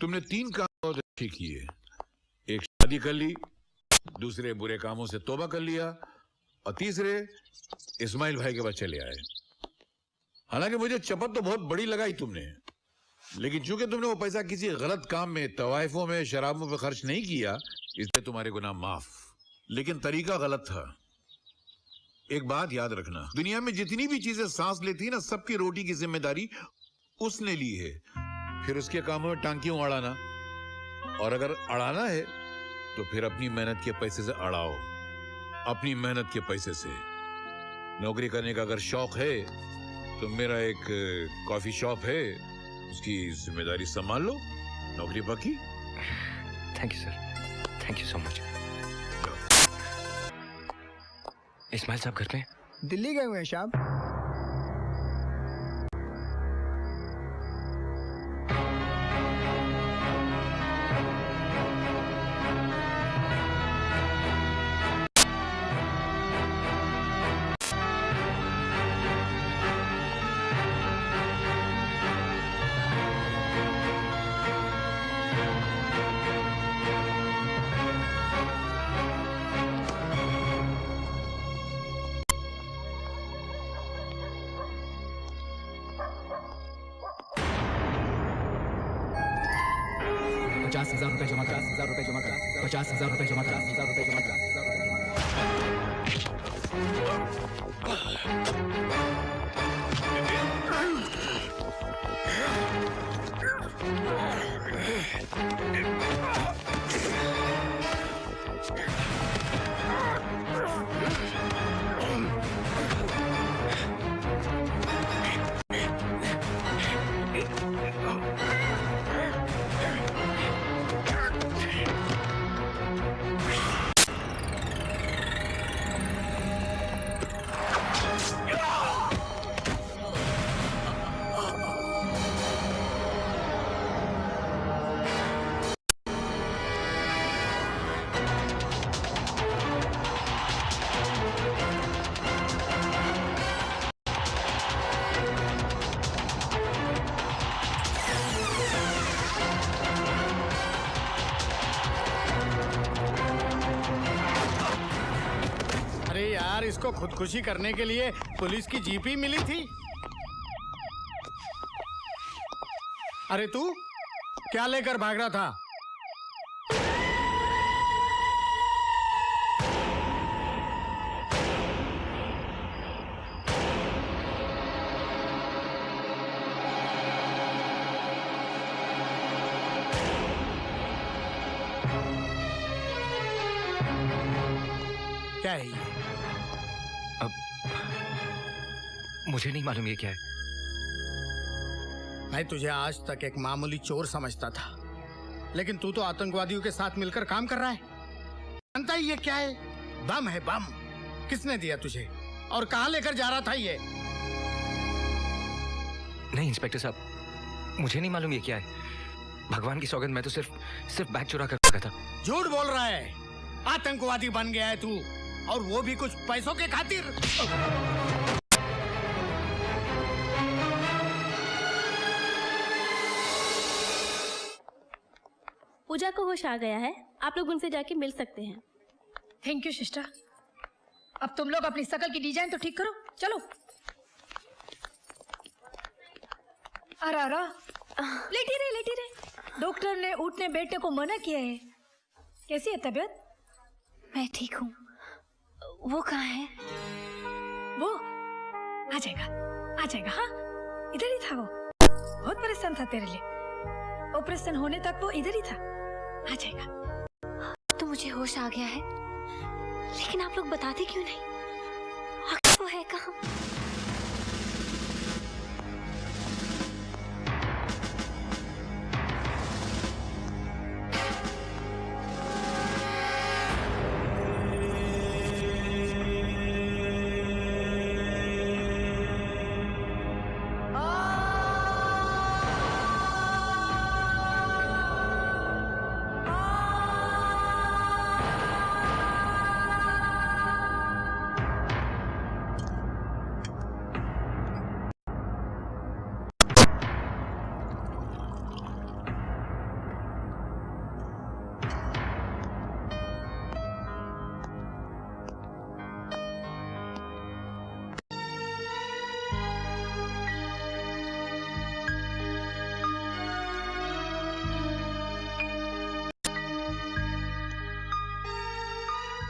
तुमने 3 काम बहुत अच्छे किए। एक शादी कर ली, दूसरे बुरे कामों से तौबा कर लिया, और तीसरे इस्माइल भाई के बच्चे ले आए। हालांकि मुझे चपत तो बहुत बड़ी लगाई तुमने, लेकिन चूंकि तुमने वो पैसा किसी गलत काम में, तवाइफों में, शराबों पे खर्च नहीं किया, इसलिए तुम्हारे गुनाह माफ। लेकिन तरीका गलत था। एक बात याद रखना, दुनिया में जितनी भी चीजें सांस लेती है ना, सबकी रोटी की जिम्मेदारी उसने ली है। फिर उसके कामों में टांग क्यों अड़ाना? और अगर अड़ाना है तो फिर अपनी मेहनत के पैसे से अड़ाओ, अपनी मेहनत के पैसे से। नौकरी करने का अगर शौक है तो मेरा एक कॉफी शॉप है, उसकी जिम्मेदारी संभाल लो। नौकरी पक्की? Thank you sir, thank you so much. Ismail साहब घर में? दिल्ली गए हुए हैं साहब। ₹50,000 जमा करा, ₹50,000 जमा करा, ₹50,000 जमा करा, ₹50,000 जमा करा। यार, इसको खुदकुशी करने के लिए पुलिस की जीप ही मिली थी। अरे तू क्या लेकर भाग रहा था? क्या है ये? अब मुझे नहीं मालूम ये क्या है। मैं तुझे आज तक एक मामूली चोर समझता था, लेकिन तू तो आतंकवादियों के साथ मिलकर काम कर रहा है। जानता ही ये क्या है? बम है, बम। किसने दिया तुझे और कहां लेकर जा रहा था ये? नहीं इंस्पेक्टर साहब, मुझे नहीं मालूम ये क्या है। भगवान की सौगंध, मैं तो सिर्फ बैग चुरा कर रखा था। झूठ बोल रहा है। आतंकवादी बन गया है तू, और वो भी कुछ पैसों के खातिर। पूजा को होश आ गया है, आप लोग उनसे जाके मिल सकते हैं। Thank you sister. अब तुम लोग अपनी शकल की डिजाइन तो ठीक करो, चलो। अरा लेटी रहे। डॉक्टर ने उठने बैठने को मना किया है। कैसी है तबीयत? मैं ठीक हूँ। वो कहाँ है? वो आ जाएगा। हाँ, इधर ही था वो। बहुत परेशान था तेरे लिए। ऑपरेशन होने तक वो इधर ही था। आ जाएगा। तो मुझे होश आ गया है, लेकिन आप लोग बताते क्यों नहीं? आखिर वो है कहाँ?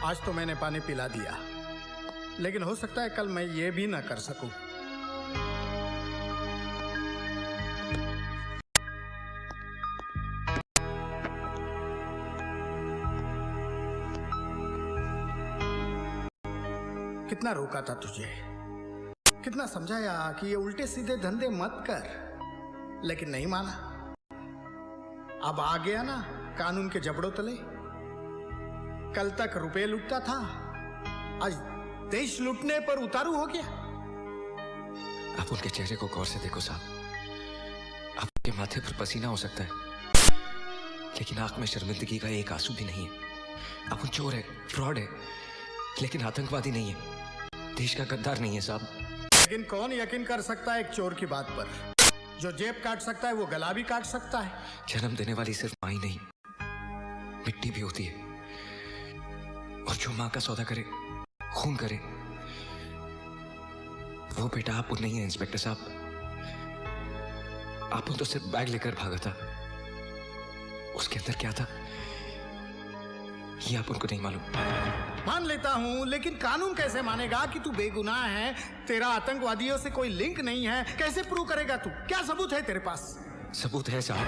आज तो मैंने पानी पिला दिया, लेकिन हो सकता है कल मैं ये भी ना कर सकूं। कितना रोका था तुझे, कितना समझाया कि ये उल्टे सीधे धंधे मत कर, लेकिन नहीं माना। अब आ गया ना कानून के जबड़ों तले। कल तक रुपए लूटता था, आज देश लूटने पर उतारू हो गया। आप उनके चेहरे को गौर से देखो साहब। आपके माथे पर पसीना हो सकता है, लेकिन आंख में शर्मिंदगी का एक आंसू भी नहीं है। आप चोर है, फ्रॉड है, लेकिन आतंकवादी नहीं है, देश का गद्दार नहीं है साहब। लेकिन कौन यकीन कर सकता है एक चोर की बात पर? जो जेब काट सकता है वो गला भी काट सकता है। जन्म देने वाली सिर्फ मां ही नहीं, मिट्टी भी होती है। और जो मां का सौदा करे, खून करे, वो बेटा आप नहीं है इंस्पेक्टर साहब। आप तो सिर्फ बैग लेकर भागा था, उसके अंदर क्या था ये आप उनको नहीं मालूम। मान लेता हूं, लेकिन कानून कैसे मानेगा कि तू बेगुनाह है, तेरा आतंकवादियों से कोई लिंक नहीं है? कैसे प्रूव करेगा तू? क्या सबूत है तेरे पास? सबूत है साहब।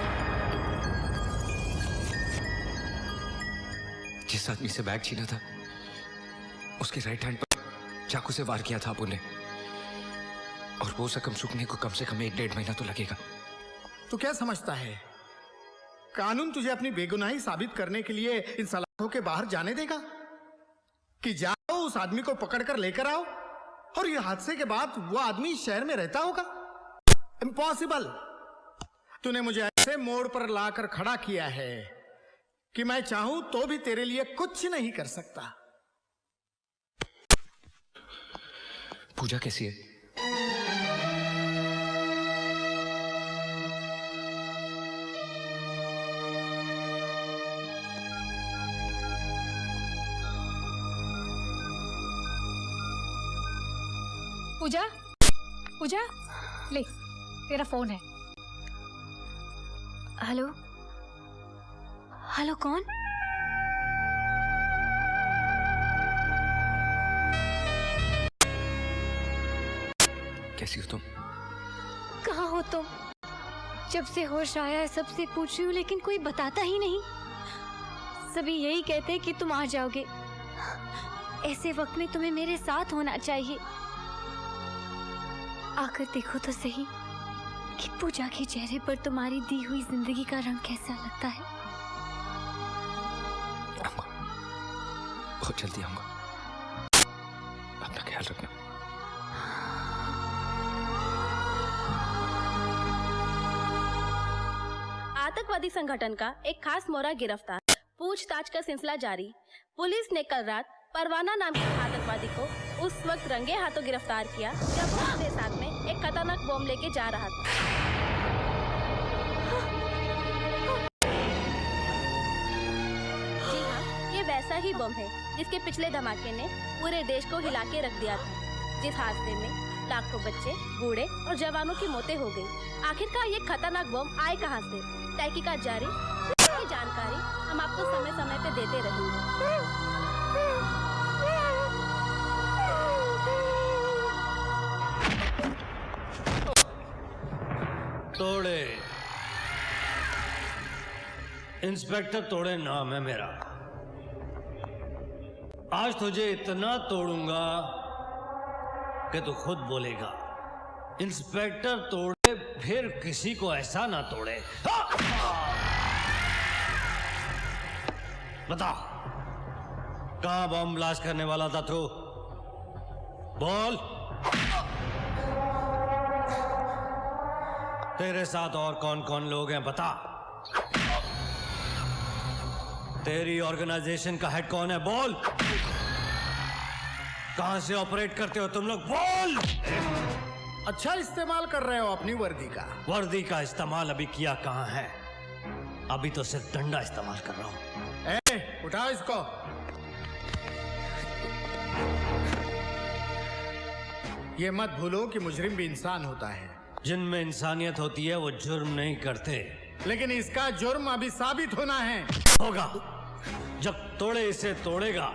जिस आदमी से बैग छीना था, उसके राइट हैंड पर चाकू से वार किया था आपने, और वो जख्म सूखने को कम से कम 1-1.5 महीना तो लगेगा। तू क्या समझता है कानून तुझे अपनी बेगुनाही साबित करने के लिए इन सलाखों के बाहर जाने देगा? कि जाओ उस आदमी को पकड़कर लेकर आओ, और ये हादसे के बाद वो आदमी शहर में रहता होगा? इम्पॉसिबल। तूने मुझे ऐसे मोड़ पर लाकर खड़ा किया है कि मैं चाहूं तो भी तेरे लिए कुछ नहीं कर सकता। पूजा कैसी है? पूजा, पूजा, ले तेरा फोन है। हेलो, हेलो कौन? कैसी हो तुम? कहाँ हो तुम? जब से होश आया है सबसे पूछ रही हूँ लेकिन कोई बताता ही नहीं। सभी यही कहते हैं कि तुम आ जाओगे। ऐसे वक्त में तुम्हें मेरे साथ होना चाहिए। आकर देखो तो सही कि पूजा के चेहरे पर तुम्हारी दी हुई जिंदगी का रंग कैसा लगता है। बहुत जल्दी आऊंगा, अपना ख्याल रखना। आतंकवादी संगठन का एक खास मोहरा गिरफ्तार, पूछताछ का सिलसिला जारी। पुलिस ने कल रात परवाना नाम के आतंकवादी को उस वक्त रंगे हाथों गिरफ्तार किया जब वो अपने साथ में एक खतरनाक बम लेके जा रहा था। जी हाँ, ये वैसा ही बम है जिसके पिछले धमाके ने पूरे देश को हिला के रख दिया था, जिस हादसे में लाखों बच्चे, बूढ़े और जवानों की मौतें हो गई। आखिरकार ये खतरनाक बम आए कहां से? तहकीकात जारी, इसकी जानकारी हम आपको समय समय पे देते रहेंगे। तोड़े, इंस्पेक्टर तोड़े नाम है मेरा। आज तुझे इतना तोड़ूंगा कि तू खुद बोलेगा इंस्पेक्टर तोड़े, फिर किसी को ऐसा ना तोड़े। बता, कहां बम ब्लास्ट करने वाला था तू? बोल। तेरे साथ और कौन कौन लोग हैं बता। तेरी ऑर्गेनाइजेशन का हेड कौन है? बोल। कहां से ऑपरेट करते हो तुम लोग? बोल। अच्छा इस्तेमाल कर रहे हो अपनी वर्दी का। वर्दी का इस्तेमाल अभी किया कहां है? अभी तो सिर्फ डंडा इस्तेमाल कर रहा हूं। उठाओ इसको। ये मत भूलो कि मुजरिम भी इंसान होता है। जिनमें इंसानियत होती है वो जुर्म नहीं करते। लेकिन इसका जुर्म अभी साबित होना है। होगा। जब तोड़े इसे तोड़ेगा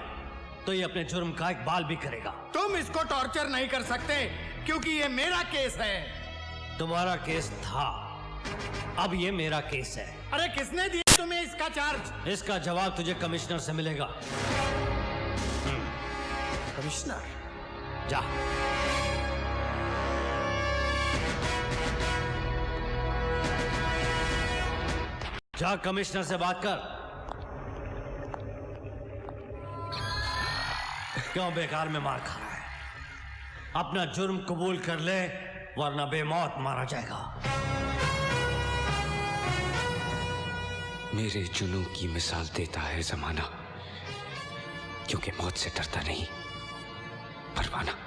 तो ये अपने जुर्म का एक बाल भी करेगा। तुम इसको टॉर्चर नहीं कर सकते क्योंकि ये मेरा केस है। तुम्हारा केस था, अब ये मेरा केस है। अरे किसने दिया तुम्हें इसका चार्ज? इसका जवाब तुझे कमिश्नर से मिलेगा। कमिश्नर? जा। जा कमिश्नर से बात कर। क्यों बेकार में मार खा रहा है? अपना जुर्म कबूल कर ले वरना बेमौत मारा जाएगा। मेरे जुनून की मिसाल देता है जमाना, क्योंकि मौत से डरता नहीं परवाना।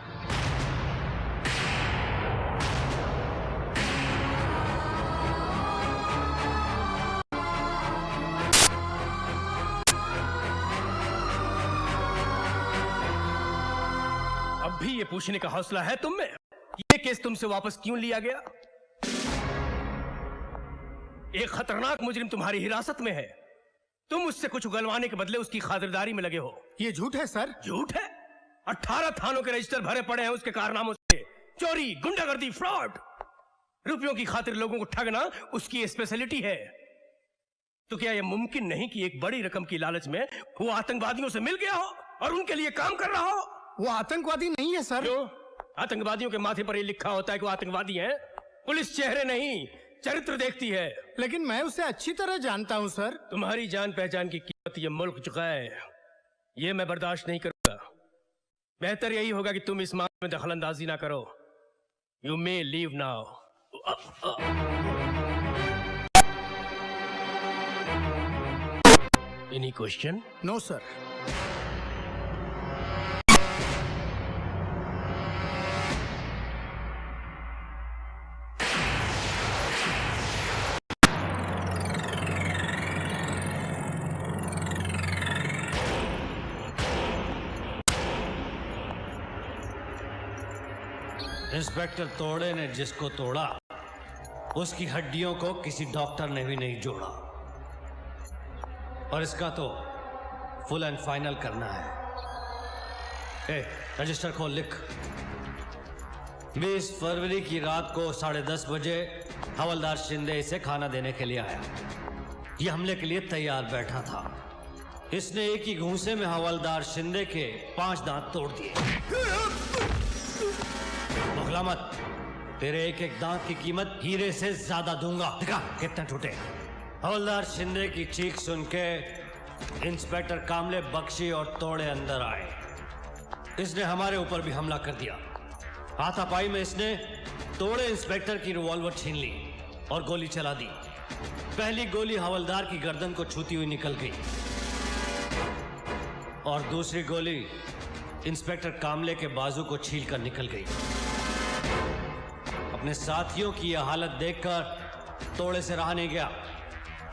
अब भी ये पूछने का हौसला है तुम में? ये केस तुमसे वापस क्यों लिया गया? एक खतरनाक मुजरिम तुम्हारी हिरासत में है। तुम उससे कुछ उगलवाने के बदले उसकी खातिरदारी में लगे हो। ये झूठ है सर। झूठ है? 18 थानों के रजिस्टर भरे पड़े हैं उसके कारनामों से। चोरी, गुंडागर्दी, फ्रॉड, रुपयों की खातिर लोगों को ठगना उसकी स्पेशलिटी है। तो क्या यह मुमकिन नहीं कि एक बड़ी रकम की लालच में वो आतंकवादियों से मिल गया हो और उनके लिए काम कर रहा हो? वो आतंकवादी नहीं है सर। क्यों? आतंकवादियों के माथे पर ये लिखा होता है कि वो आतंकवादी हैं। पुलिस चेहरे नहीं चरित्र देखती है। लेकिन मैं उसे अच्छी तरह जानता हूं सर। तुम्हारी जान पहचान की कीमत ये मुल्क चुका है, ये मैं बर्दाश्त नहीं करूंगा। बेहतर यही होगा कि तुम इस मामले में दखलंदाजी ना करो। You may leave now. Any question? No sir. Inspector तोड़े ने जिसको तोड़ा उसकी हड्डियों को किसी डॉक्टर ने भी नहीं जोड़ा, और इसका तो फुल एंड फाइनल करना है। रजिस्टर खोल, लिख। 20 फरवरी की रात को 10:30 बजे हवलदार शिंदे इसे खाना देने के लिए आया। ये हमले के लिए तैयार बैठा था। इसने एक ही घूंसे में हवलदार शिंदे के 5 दांत तोड़ दिए। बगला मत, तेरे एक एक दांत की कीमत हीरे से ज्यादा दूंगा। दिखा कितने टूटे। हवलदार शिंदे की चीख सुन के इंस्पेक्टर कामले, बख्शी और तोड़े अंदर आए। इसने हमारे ऊपर भी हमला कर दिया। हाथापाई में इसने तोड़े इंस्पेक्टर की रिवॉल्वर छीन ली और गोली चला दी। पहली गोली हवलदार की गर्दन को छूती हुई निकल गई और दूसरी गोली इंस्पेक्टर कामले के बाजू को छीलकर निकल गई। अपने साथियों की यह हालत देखकर तोड़े से रहा नहीं गया।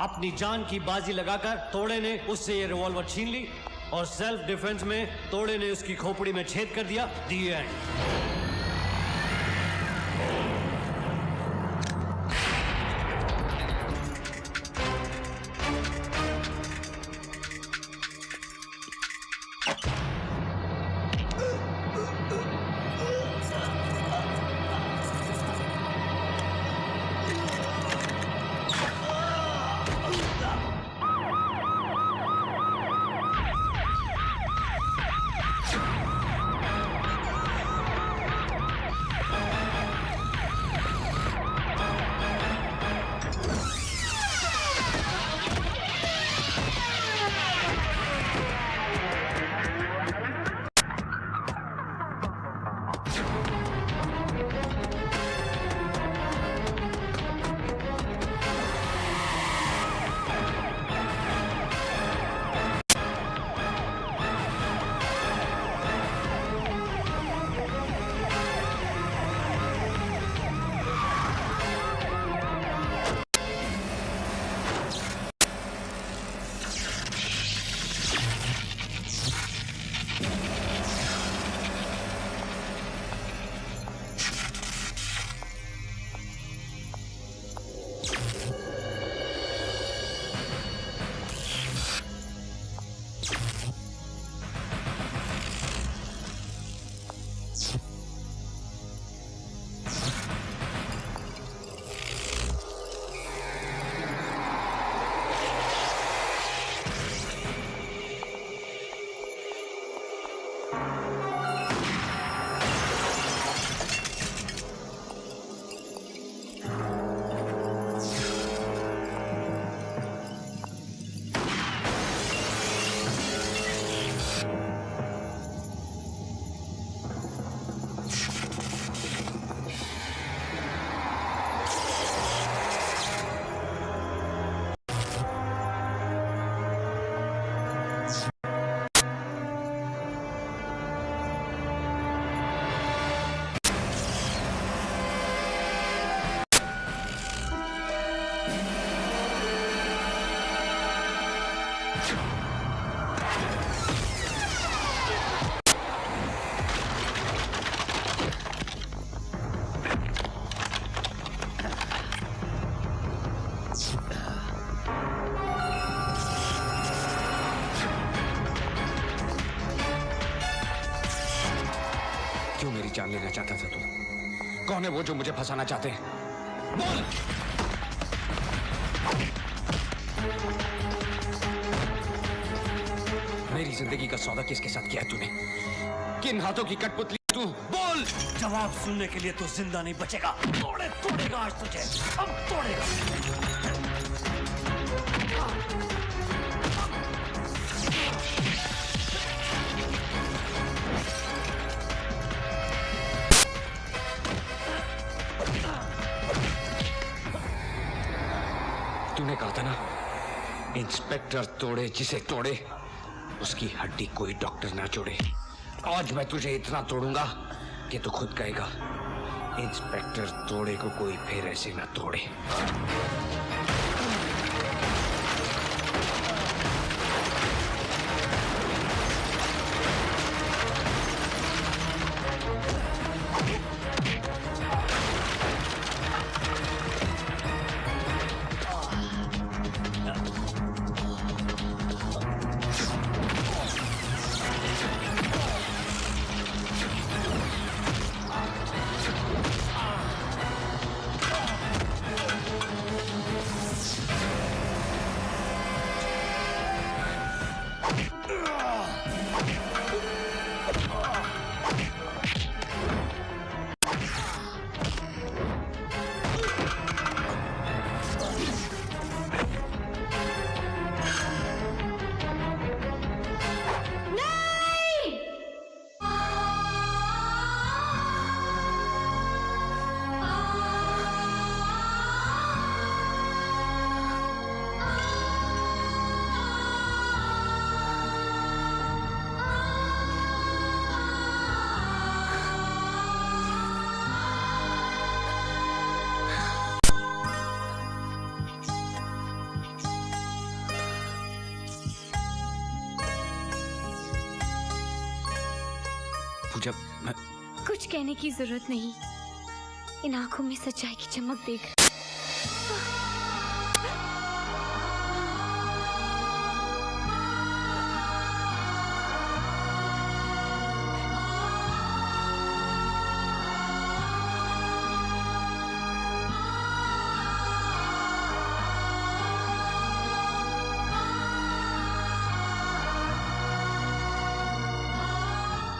अपनी जान की बाजी लगाकर तोड़े ने उससे ये रिवॉल्वर छीन ली और सेल्फ डिफेंस में तोड़े ने उसकी खोपड़ी में छेद कर दिया। दी एंड। जान लेना चाहता था तू? कौन है वो जो मुझे फंसाना चाहते हैं? बोल! मेरी जिंदगी का सौदा किसके साथ किया तूने? किन हाथों की कठपुतली तू? बोल! जवाब सुनने के लिए तू जिंदा नहीं बचेगा। तोड़ेगा आज तुझे, अब तोड़ेगा। तूने कहा था ना, इंस्पेक्टर तोड़े जिसे तोड़े उसकी हड्डी कोई डॉक्टर ना जोड़े। आज मैं तुझे इतना तोड़ूंगा कि तू खुद कहेगा इंस्पेक्टर तोड़े को कोई फिर ऐसे ना तोड़े। पूजा मैं कुछ कहने की जरूरत नहीं, इन आंखों में सच्चाई की चमक देख।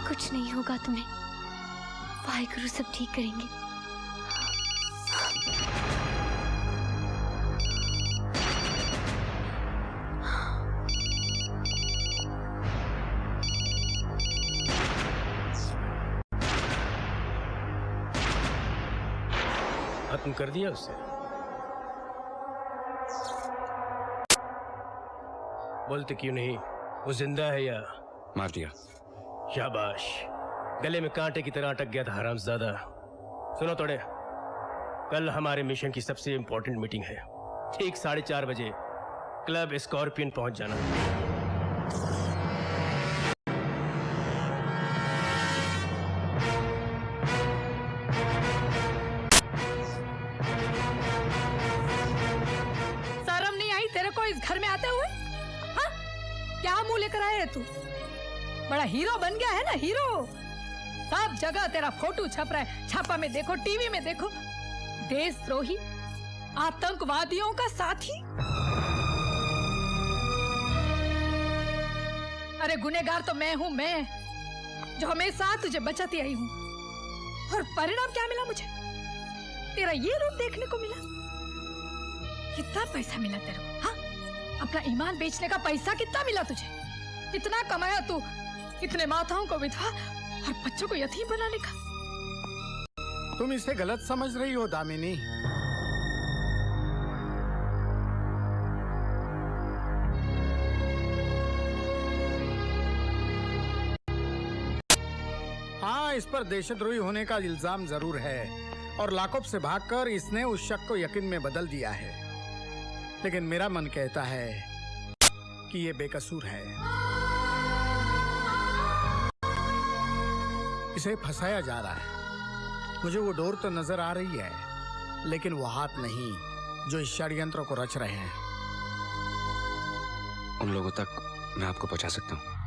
कुछ नहीं होगा तुम्हें, वाहिगुरु सब ठीक करेंगे। खत्म कर दिया उससे? बोलते क्यों नहीं? वो जिंदा है या? मार दिया। शाबाश, गले में कांटे की तरह अटक गया था हरामजादा। सुनो तोड़े, कल हमारे मिशन की सबसे इंपॉर्टेंट मीटिंग है। ठीक 4:30 बजे क्लब स्कॉर्पियन पहुंच जाना। शर्म नहीं आई तेरे को इस घर में आते हुए? हाँ? क्या मुंह लेकर आए तू? बड़ा हीरो बन गया है ना, हीरो। सब जगह तेरा फोटो छप रहा है, छापा में देखो, टीवी में देखो। देशद्रोही, आतंकवादियों का साथी। अरे गुनहगार तो मैं हूं, मैं जो हमेशा तुझे बचाती आई हूं। और परिणाम क्या मिला मुझे? तेरा ये रूप देखने को मिला। कितना पैसा मिला तेरे को? हाँ? अपना ईमान बेचने का पैसा कितना मिला तुझे? कितना कमाया तू इतने माताओं को विधवा और बच्चों को यतीम बनाने का? तुम इसे गलत समझ रही हो दामिनी। हाँ, इस पर देशद्रोही होने का इल्जाम जरूर है और लाकअप से भागकर इसने उस शक को यकीन में बदल दिया है। लेकिन मेरा मन कहता है कि ये बेकसूर है। इसे फंसाया जा रहा है। मुझे वो डोर तो नजर आ रही है, लेकिन वो हाथ नहीं जो इस षड्यंत्र को रच रहे हैं। उन लोगों तक मैं आपको पहुंचा सकता हूं।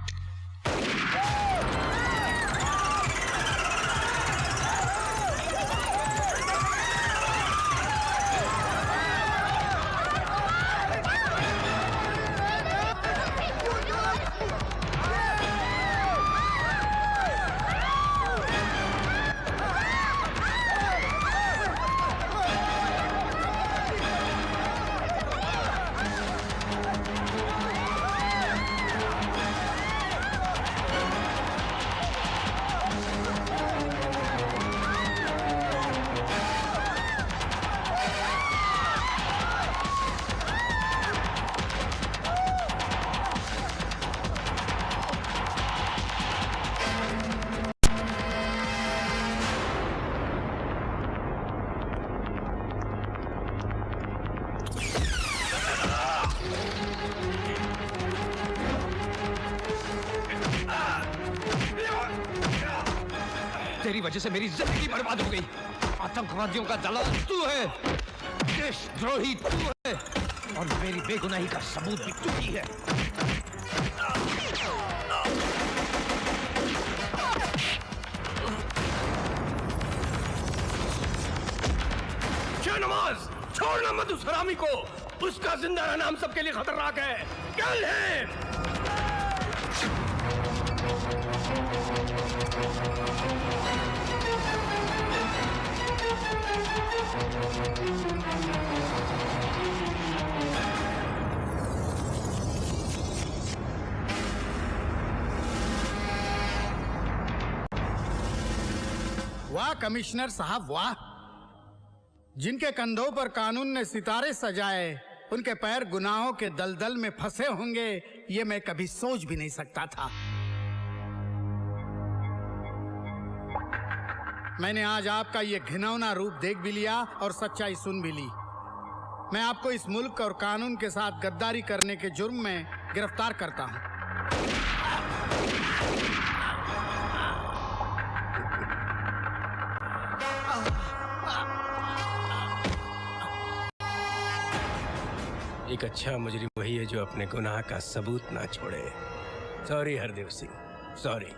तेरी वजह से मेरी जिंदगी बर्बाद हो गई। आतंकवादियों का दलाल तू है, देशद्रोही तू है, और मेरी बेगुनाही का सबूत भी तू ही है। शाहनवाज, छोड़ना मत उस हरामी को। उसका जिंदा रहना हम सबके लिए खतरनाक है। कल है। वाह कमिश्नर साहब, वाह। जिनके कंधों पर कानून ने सितारे सजाए, उनके पैर गुनाहों के दलदल में फंसे होंगे, ये मैं कभी सोच भी नहीं सकता था। मैंने आज आपका ये घिनौना रूप देख भी लिया और सच्चाई सुन भी ली। मैं आपको इस मुल्क और कानून के साथ गद्दारी करने के जुर्म में गिरफ्तार करता हूं। एक अच्छा मुजरिम वही है जो अपने गुनाह का सबूत ना छोड़े। Sorry Hardev Singh, sorry.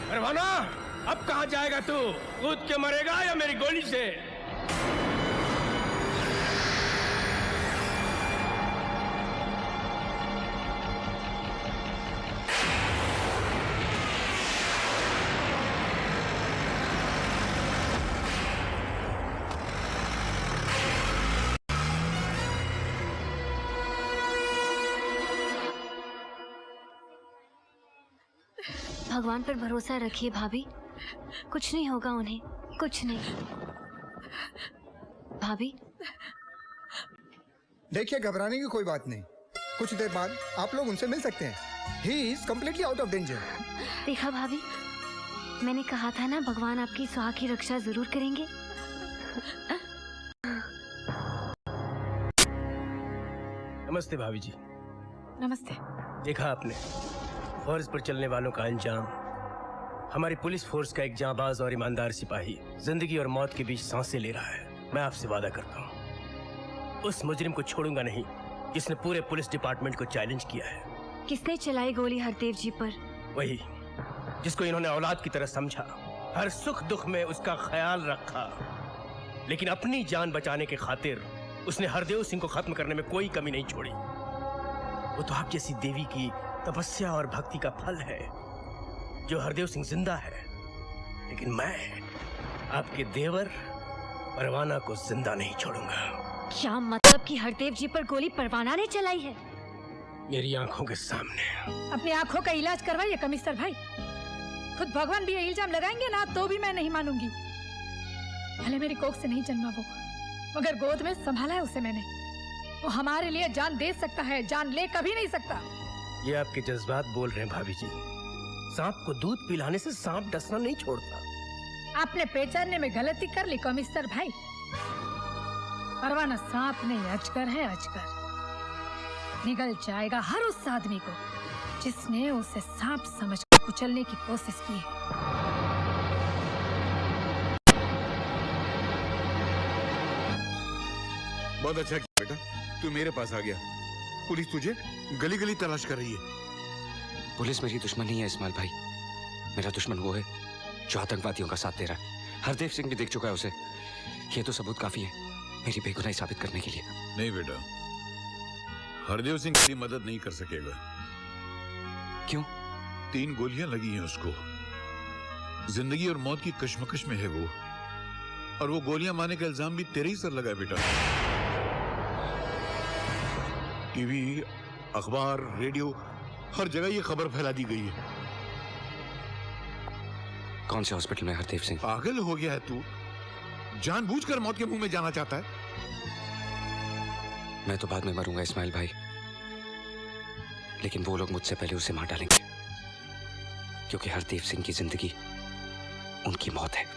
परवाना, अब कहाँ जाएगा तू? कूद के मरेगा या मेरी गोली से? भगवान पर भरोसा रखिए भाभी, कुछ नहीं होगा उन्हें, कुछ नहीं। भाभी देखिए, घबराने की कोई बात नहीं, कुछ देर बाद आप लोग उनसे मिल सकते हैं। He is completely out of danger. देखा भाभी, मैंने कहा था ना, भगवान आपकी सुहाग की रक्षा जरूर करेंगे। नमस्ते भाभी जी। नमस्ते। देखा आपने, फर्ज पर चलने वालों का अंजाम। हमारी पुलिस फोर्स का एक जांबाज और ईमानदार सिपाही जिंदगी और मौत के बीच सांसें ले रहा है। मैं आपसे वादा करता हूँ, उस मुजरिम को छोड़ूंगा नहीं जिसने पूरे पुलिस डिपार्टमेंट को चैलेंज किया है। किसने चलाई गोली हरदेव जी पर? वही जिसको इन्होंने औलाद की तरह समझा, हर सुख दुख में उसका ख्याल रखा, लेकिन अपनी जान बचाने के खातिर उसने हरदेव सिंह को खत्म करने में कोई कमी नहीं छोड़ी। वो तो आप जैसी देवी की तपस्या और भक्ति का फल है जो हरदेव सिंह जिंदा है, लेकिन मैं आपके देवर परवाना को जिंदा नहीं छोड़ूंगा। क्या मतलब कि हरदेव जी पर गोली परवाना ने चलाई है? मेरी आंखों के सामने। अपनी आंखों का इलाज करवाइए कमिश्नर भाई। खुद भगवान भी ये इल्जाम लगाएंगे ना तो भी मैं नहीं मानूंगी। भले मेरी कोख से नहीं जन्मा वो, मगर गोद में संभाला है उसे मैंने। वो हमारे लिए जान दे सकता है, जान ले कभी नहीं सकता। ये आपके जज्बात बोल रहे हैं भाभी जी। सांप को दूध पिलाने से सांप डसना नहीं छोड़ता। आपने पहचानने में गलती कर ली कमिश्नर भाई। परवाना सांप नहीं, अजगर है, अजगर। निगल जाएगा हर उस आदमी को जिसने उसे सांप समझकर कुचलने की कोशिश की है। बहुत अच्छा किया बेटा, तू मेरे पास आ गया। पुलिस तुझे गली गली तलाश कर रही है। पुलिस मेरी दुश्मन नहीं है इस्माइल भाई, मेरा दुश्मन वो है जो आतंकवादियों का साथ दे रहा है। हरदेव सिंह भी देख चुका है उसे। ये तो सबूत काफी है मेरी बेगुनाही साबित करने के लिए। नहीं बेटा, हरदेव सिंह तेरी मदद नहीं कर सकेगा। क्यों? 3 गोलियां लगी हैं उसको। जिंदगी और मौत की कश्मकश में है वो, और वो गोलियां मारने का इल्जाम भी तेरे ही सर लगा है बेटा। टीवी, अखबार, रेडियो, हर जगह ये खबर फैला दी गई है। कौन से हॉस्पिटल में हरदेव सिंह? पागल हो गया है तू? जानबूझकर मौत के मुंह में जाना चाहता है? मैं तो बाद में मरूंगा इस्माइल भाई, लेकिन वो लोग मुझसे पहले उसे मार डालेंगे, क्योंकि हरदेव सिंह की जिंदगी उनकी मौत है।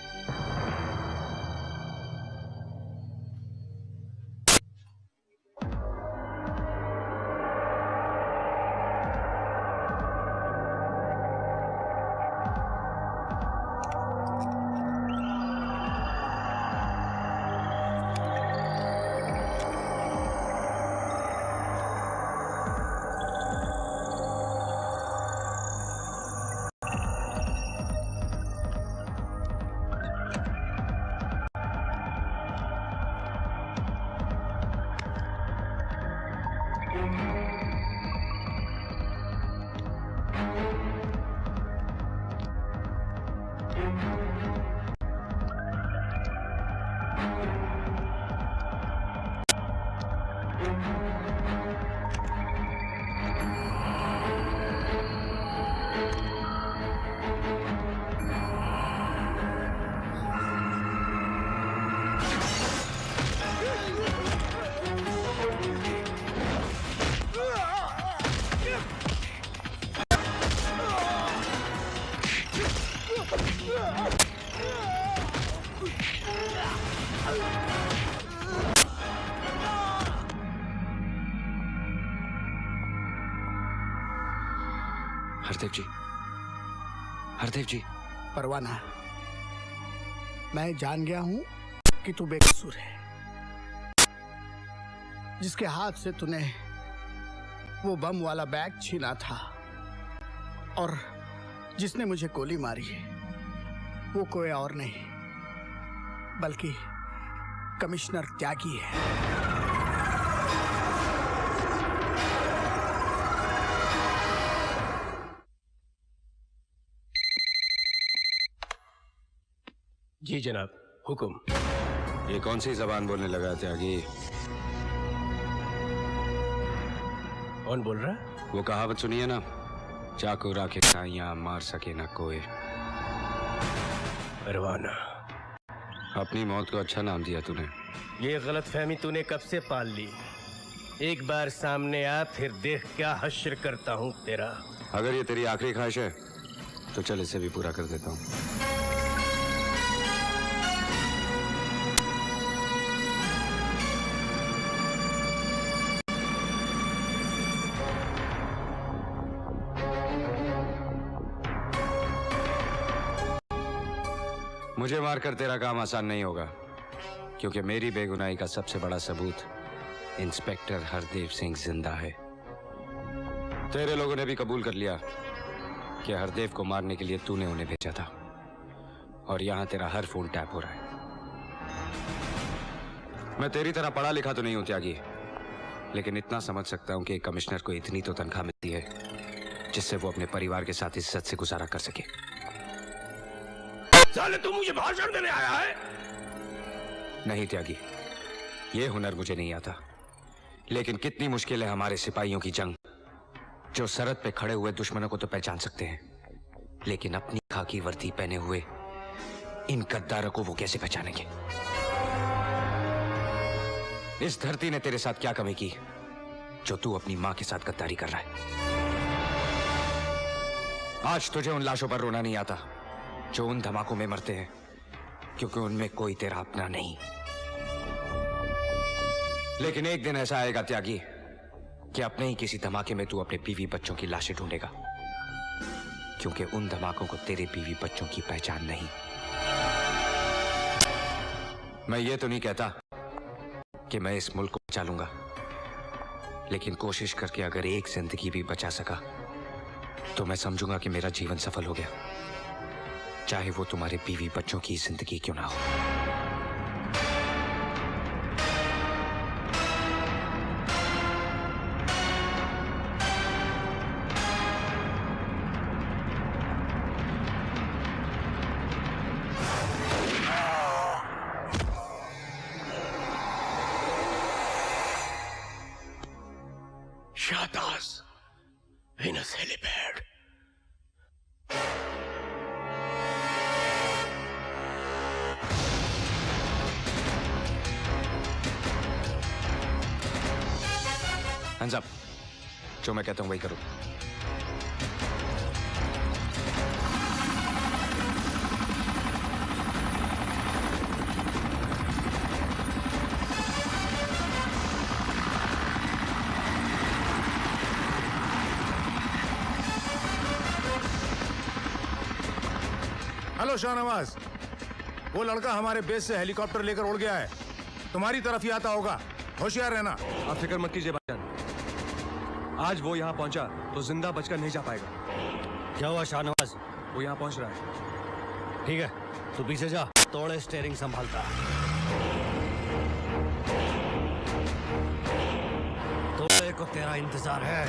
हरदेव जी, हरदेव जी। परवाना, मैं जान गया हूं कि तू बेकसूर है। जिसके हाथ से तूने वो बम वाला बैग छीना था और जिसने मुझे गोली मारी है वो कोई और नहीं बल्कि कमिश्नर त्यागी है। जी जनाब, हुक्म। ये कौन सी जबान बोलने लगा त्यागी? कौन बोल रहा है? वो कहावत सुनिए ना, चाकू राखे साइयां मार सके ना कोई। परवाना, अपनी मौत को अच्छा नाम दिया तूने। ये गलतफहमी तूने कब से पाल ली? एक बार सामने आ, फिर देख क्या हश्र करता हूँ तेरा। अगर ये तेरी आखिरी ख्वाहिश है तो चल इसे भी पूरा कर देता हूँ। मुझे मारकर तेरा काम आसान नहीं होगा, क्योंकि मेरी बेगुनाही का सबसे बड़ा सबूत इंस्पेक्टर हरदेव सिंह जिंदा है। तेरे लोगों ने भी कबूल कर लिया कि हरदेव को मारने के लिए तूने उन्हें भेजा था, और यहां तेरा हर फोन टैप हो रहा है। मैं तेरी तरह पढ़ा लिखा तो नहीं हूं त्यागी, लेकिन इतना समझ सकता हूं कि एक कमिश्नर को इतनी तो तनख्वाह मिलती है जिससे वो अपने परिवार के साथ इज्जत से गुजारा कर सके। साले तू मुझे भाषण देने आया है? नहीं त्यागी, ये हुनर मुझे नहीं आता, लेकिन कितनी मुश्किल है हमारे सिपाहियों की जंग, जो सरहद पे खड़े हुए दुश्मनों को तो पहचान सकते हैं, लेकिन अपनी खाकी वर्दी पहने हुए इन गद्दारों को वो कैसे पहचानेंगे? इस धरती ने तेरे साथ क्या कमी की जो तू अपनी मां के साथ गद्दारी कर रहा है? आज तुझे उन लाशों पर रोना नहीं आता जो उन धमाकों में मरते हैं, क्योंकि उनमें कोई तेरा अपना नहीं। लेकिन एक दिन ऐसा आएगा त्यागी कि अपने ही किसी धमाके में तू अपने बीवी बच्चों की लाशें ढूंढेगा, क्योंकि उन धमाकों को तेरे बीवी बच्चों की पहचान नहीं। मैं ये तो नहीं कहता कि मैं इस मुल्क को बचा लूंगा, लेकिन कोशिश करके अगर एक जिंदगी भी बचा सका तो मैं समझूंगा कि मेरा जीवन सफल हो गया, चाहे वो तुम्हारे बीवी बच्चों की जिंदगी क्यों ना हो। Shatas in a helipad. Hands up. जो मैं कहता हूं वही करो। हेलो शाहनवाज, वो लड़का हमारे बेस से हेलीकॉप्टर लेकर उड़ गया है, तुम्हारी तरफ ही आता होगा, होशियार रहना। आप फिक्र मत कीजिए भाईजान, आज वो यहाँ पहुंचा तो जिंदा बचकर नहीं जा पाएगा। क्या हुआ शाहनवाज? वो यहाँ पहुंच रहा है। ठीक है, तू पीछे जा, तोड़े स्टीयरिंग संभालता। तोड़े को तेरा इंतजार है।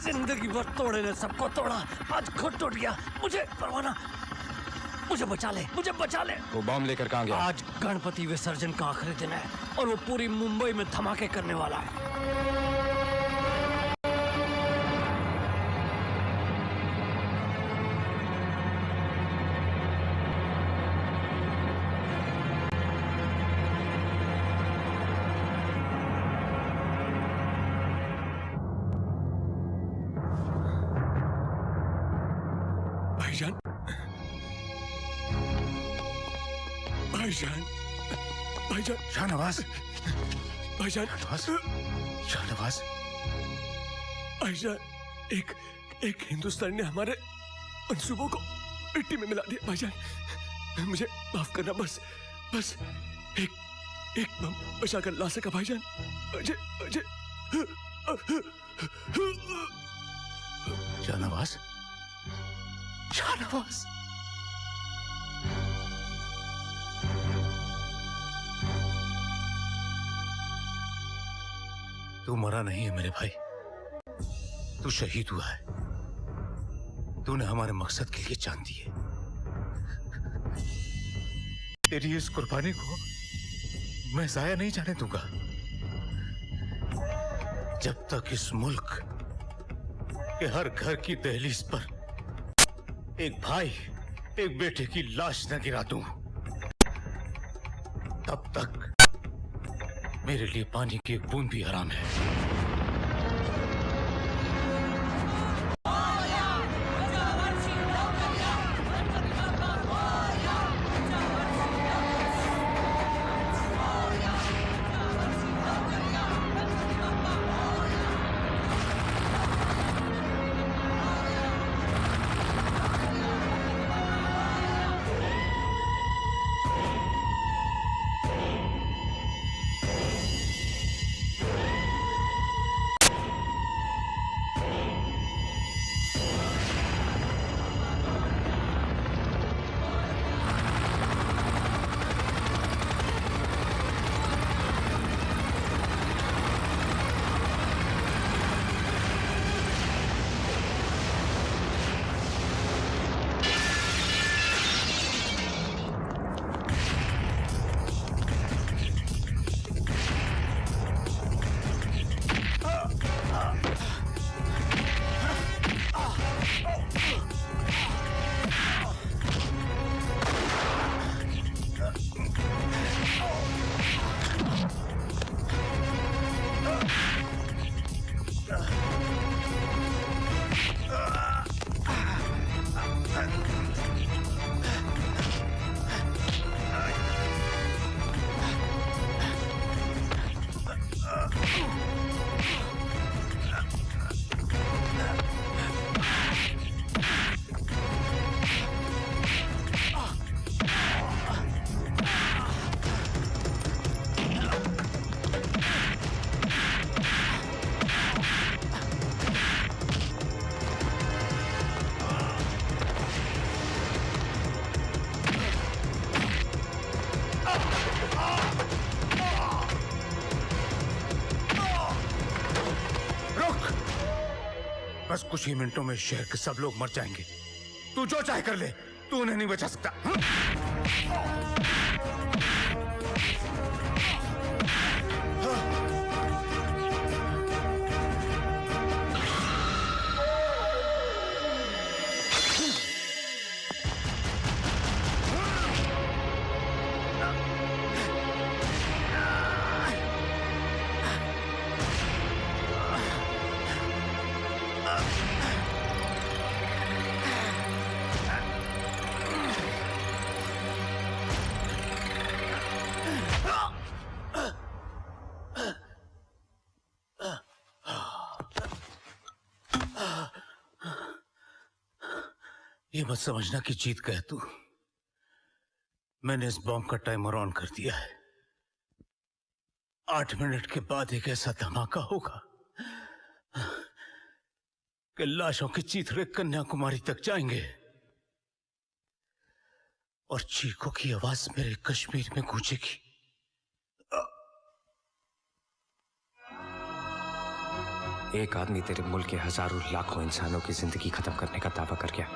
जिंदगी भर तोड़े ने सबको तोड़ा, आज खुद टूट गया। मुझे परवाना, मुझे बचा ले, मुझे बचा ले। वो बम लेकर कहाँ गया? आज गणपति विसर्जन का आखिरी दिन है और वो पूरी मुंबई में धमाके करने वाला है। भाईजान, भाईजान, भाईजान, शाहनवाज, भाईजान, शाहनवाज, भाईजान, एक हिंदुस्तानी ने हमारे मंसूबों को मिट्टी में मिला दिया। भाईजान, मुझे माफ करना, बस एक बम बचा कर ला सका भाईजान। मुझे शाहनवाज, शाहनवाज, तू मरा नहीं है मेरे भाई, तू शहीद हुआ है। तूने हमारे मकसद के लिए जान दी है। तेरी इस कुर्बानी को मैं जाया नहीं जाने दूंगा जब तक इस मुल्क के हर घर की दहलीज पर एक भाई एक बेटे की लाश न गिरा दूं। तब तक मेरे लिए पानी की एक बूंद भी हराम है। बस कुछ ही मिनटों में शहर के सब लोग मर जाएंगे। तू जो चाहे कर ले, तू उन्हें नहीं बचा सकता। ये मत समझना कि जीत गया तू। मैंने इस बॉम्ब का टाइमर ऑन कर दिया है। 8 मिनट के बाद एक ऐसा धमाका होगा कि लाशों के चीथड़े कन्याकुमारी तक जाएंगे और चीखों की आवाज मेरे कश्मीर में गूंजेगी। एक आदमी तेरे मुल्क के हजारों लाखों इंसानों की जिंदगी खत्म करने का दावा कर गया।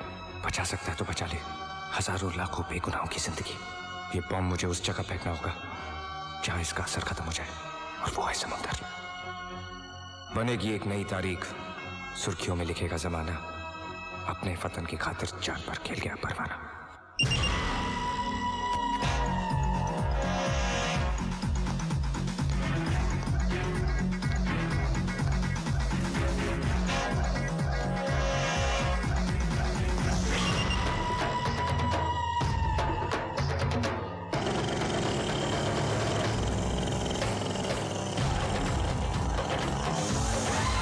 बचा सकता है तो बचा ले हजारों लाखों बेगुनाहों की जिंदगी। ये बॉम्ब मुझे उस जगह फेंकना होगा जहां इसका असर खत्म हो जाए, और वो है समंदर। बनेगी एक नई तारीख, सुर्खियों में लिखेगा जमाना, अपने वतन की खातिर जान पर खेल गया परवाना।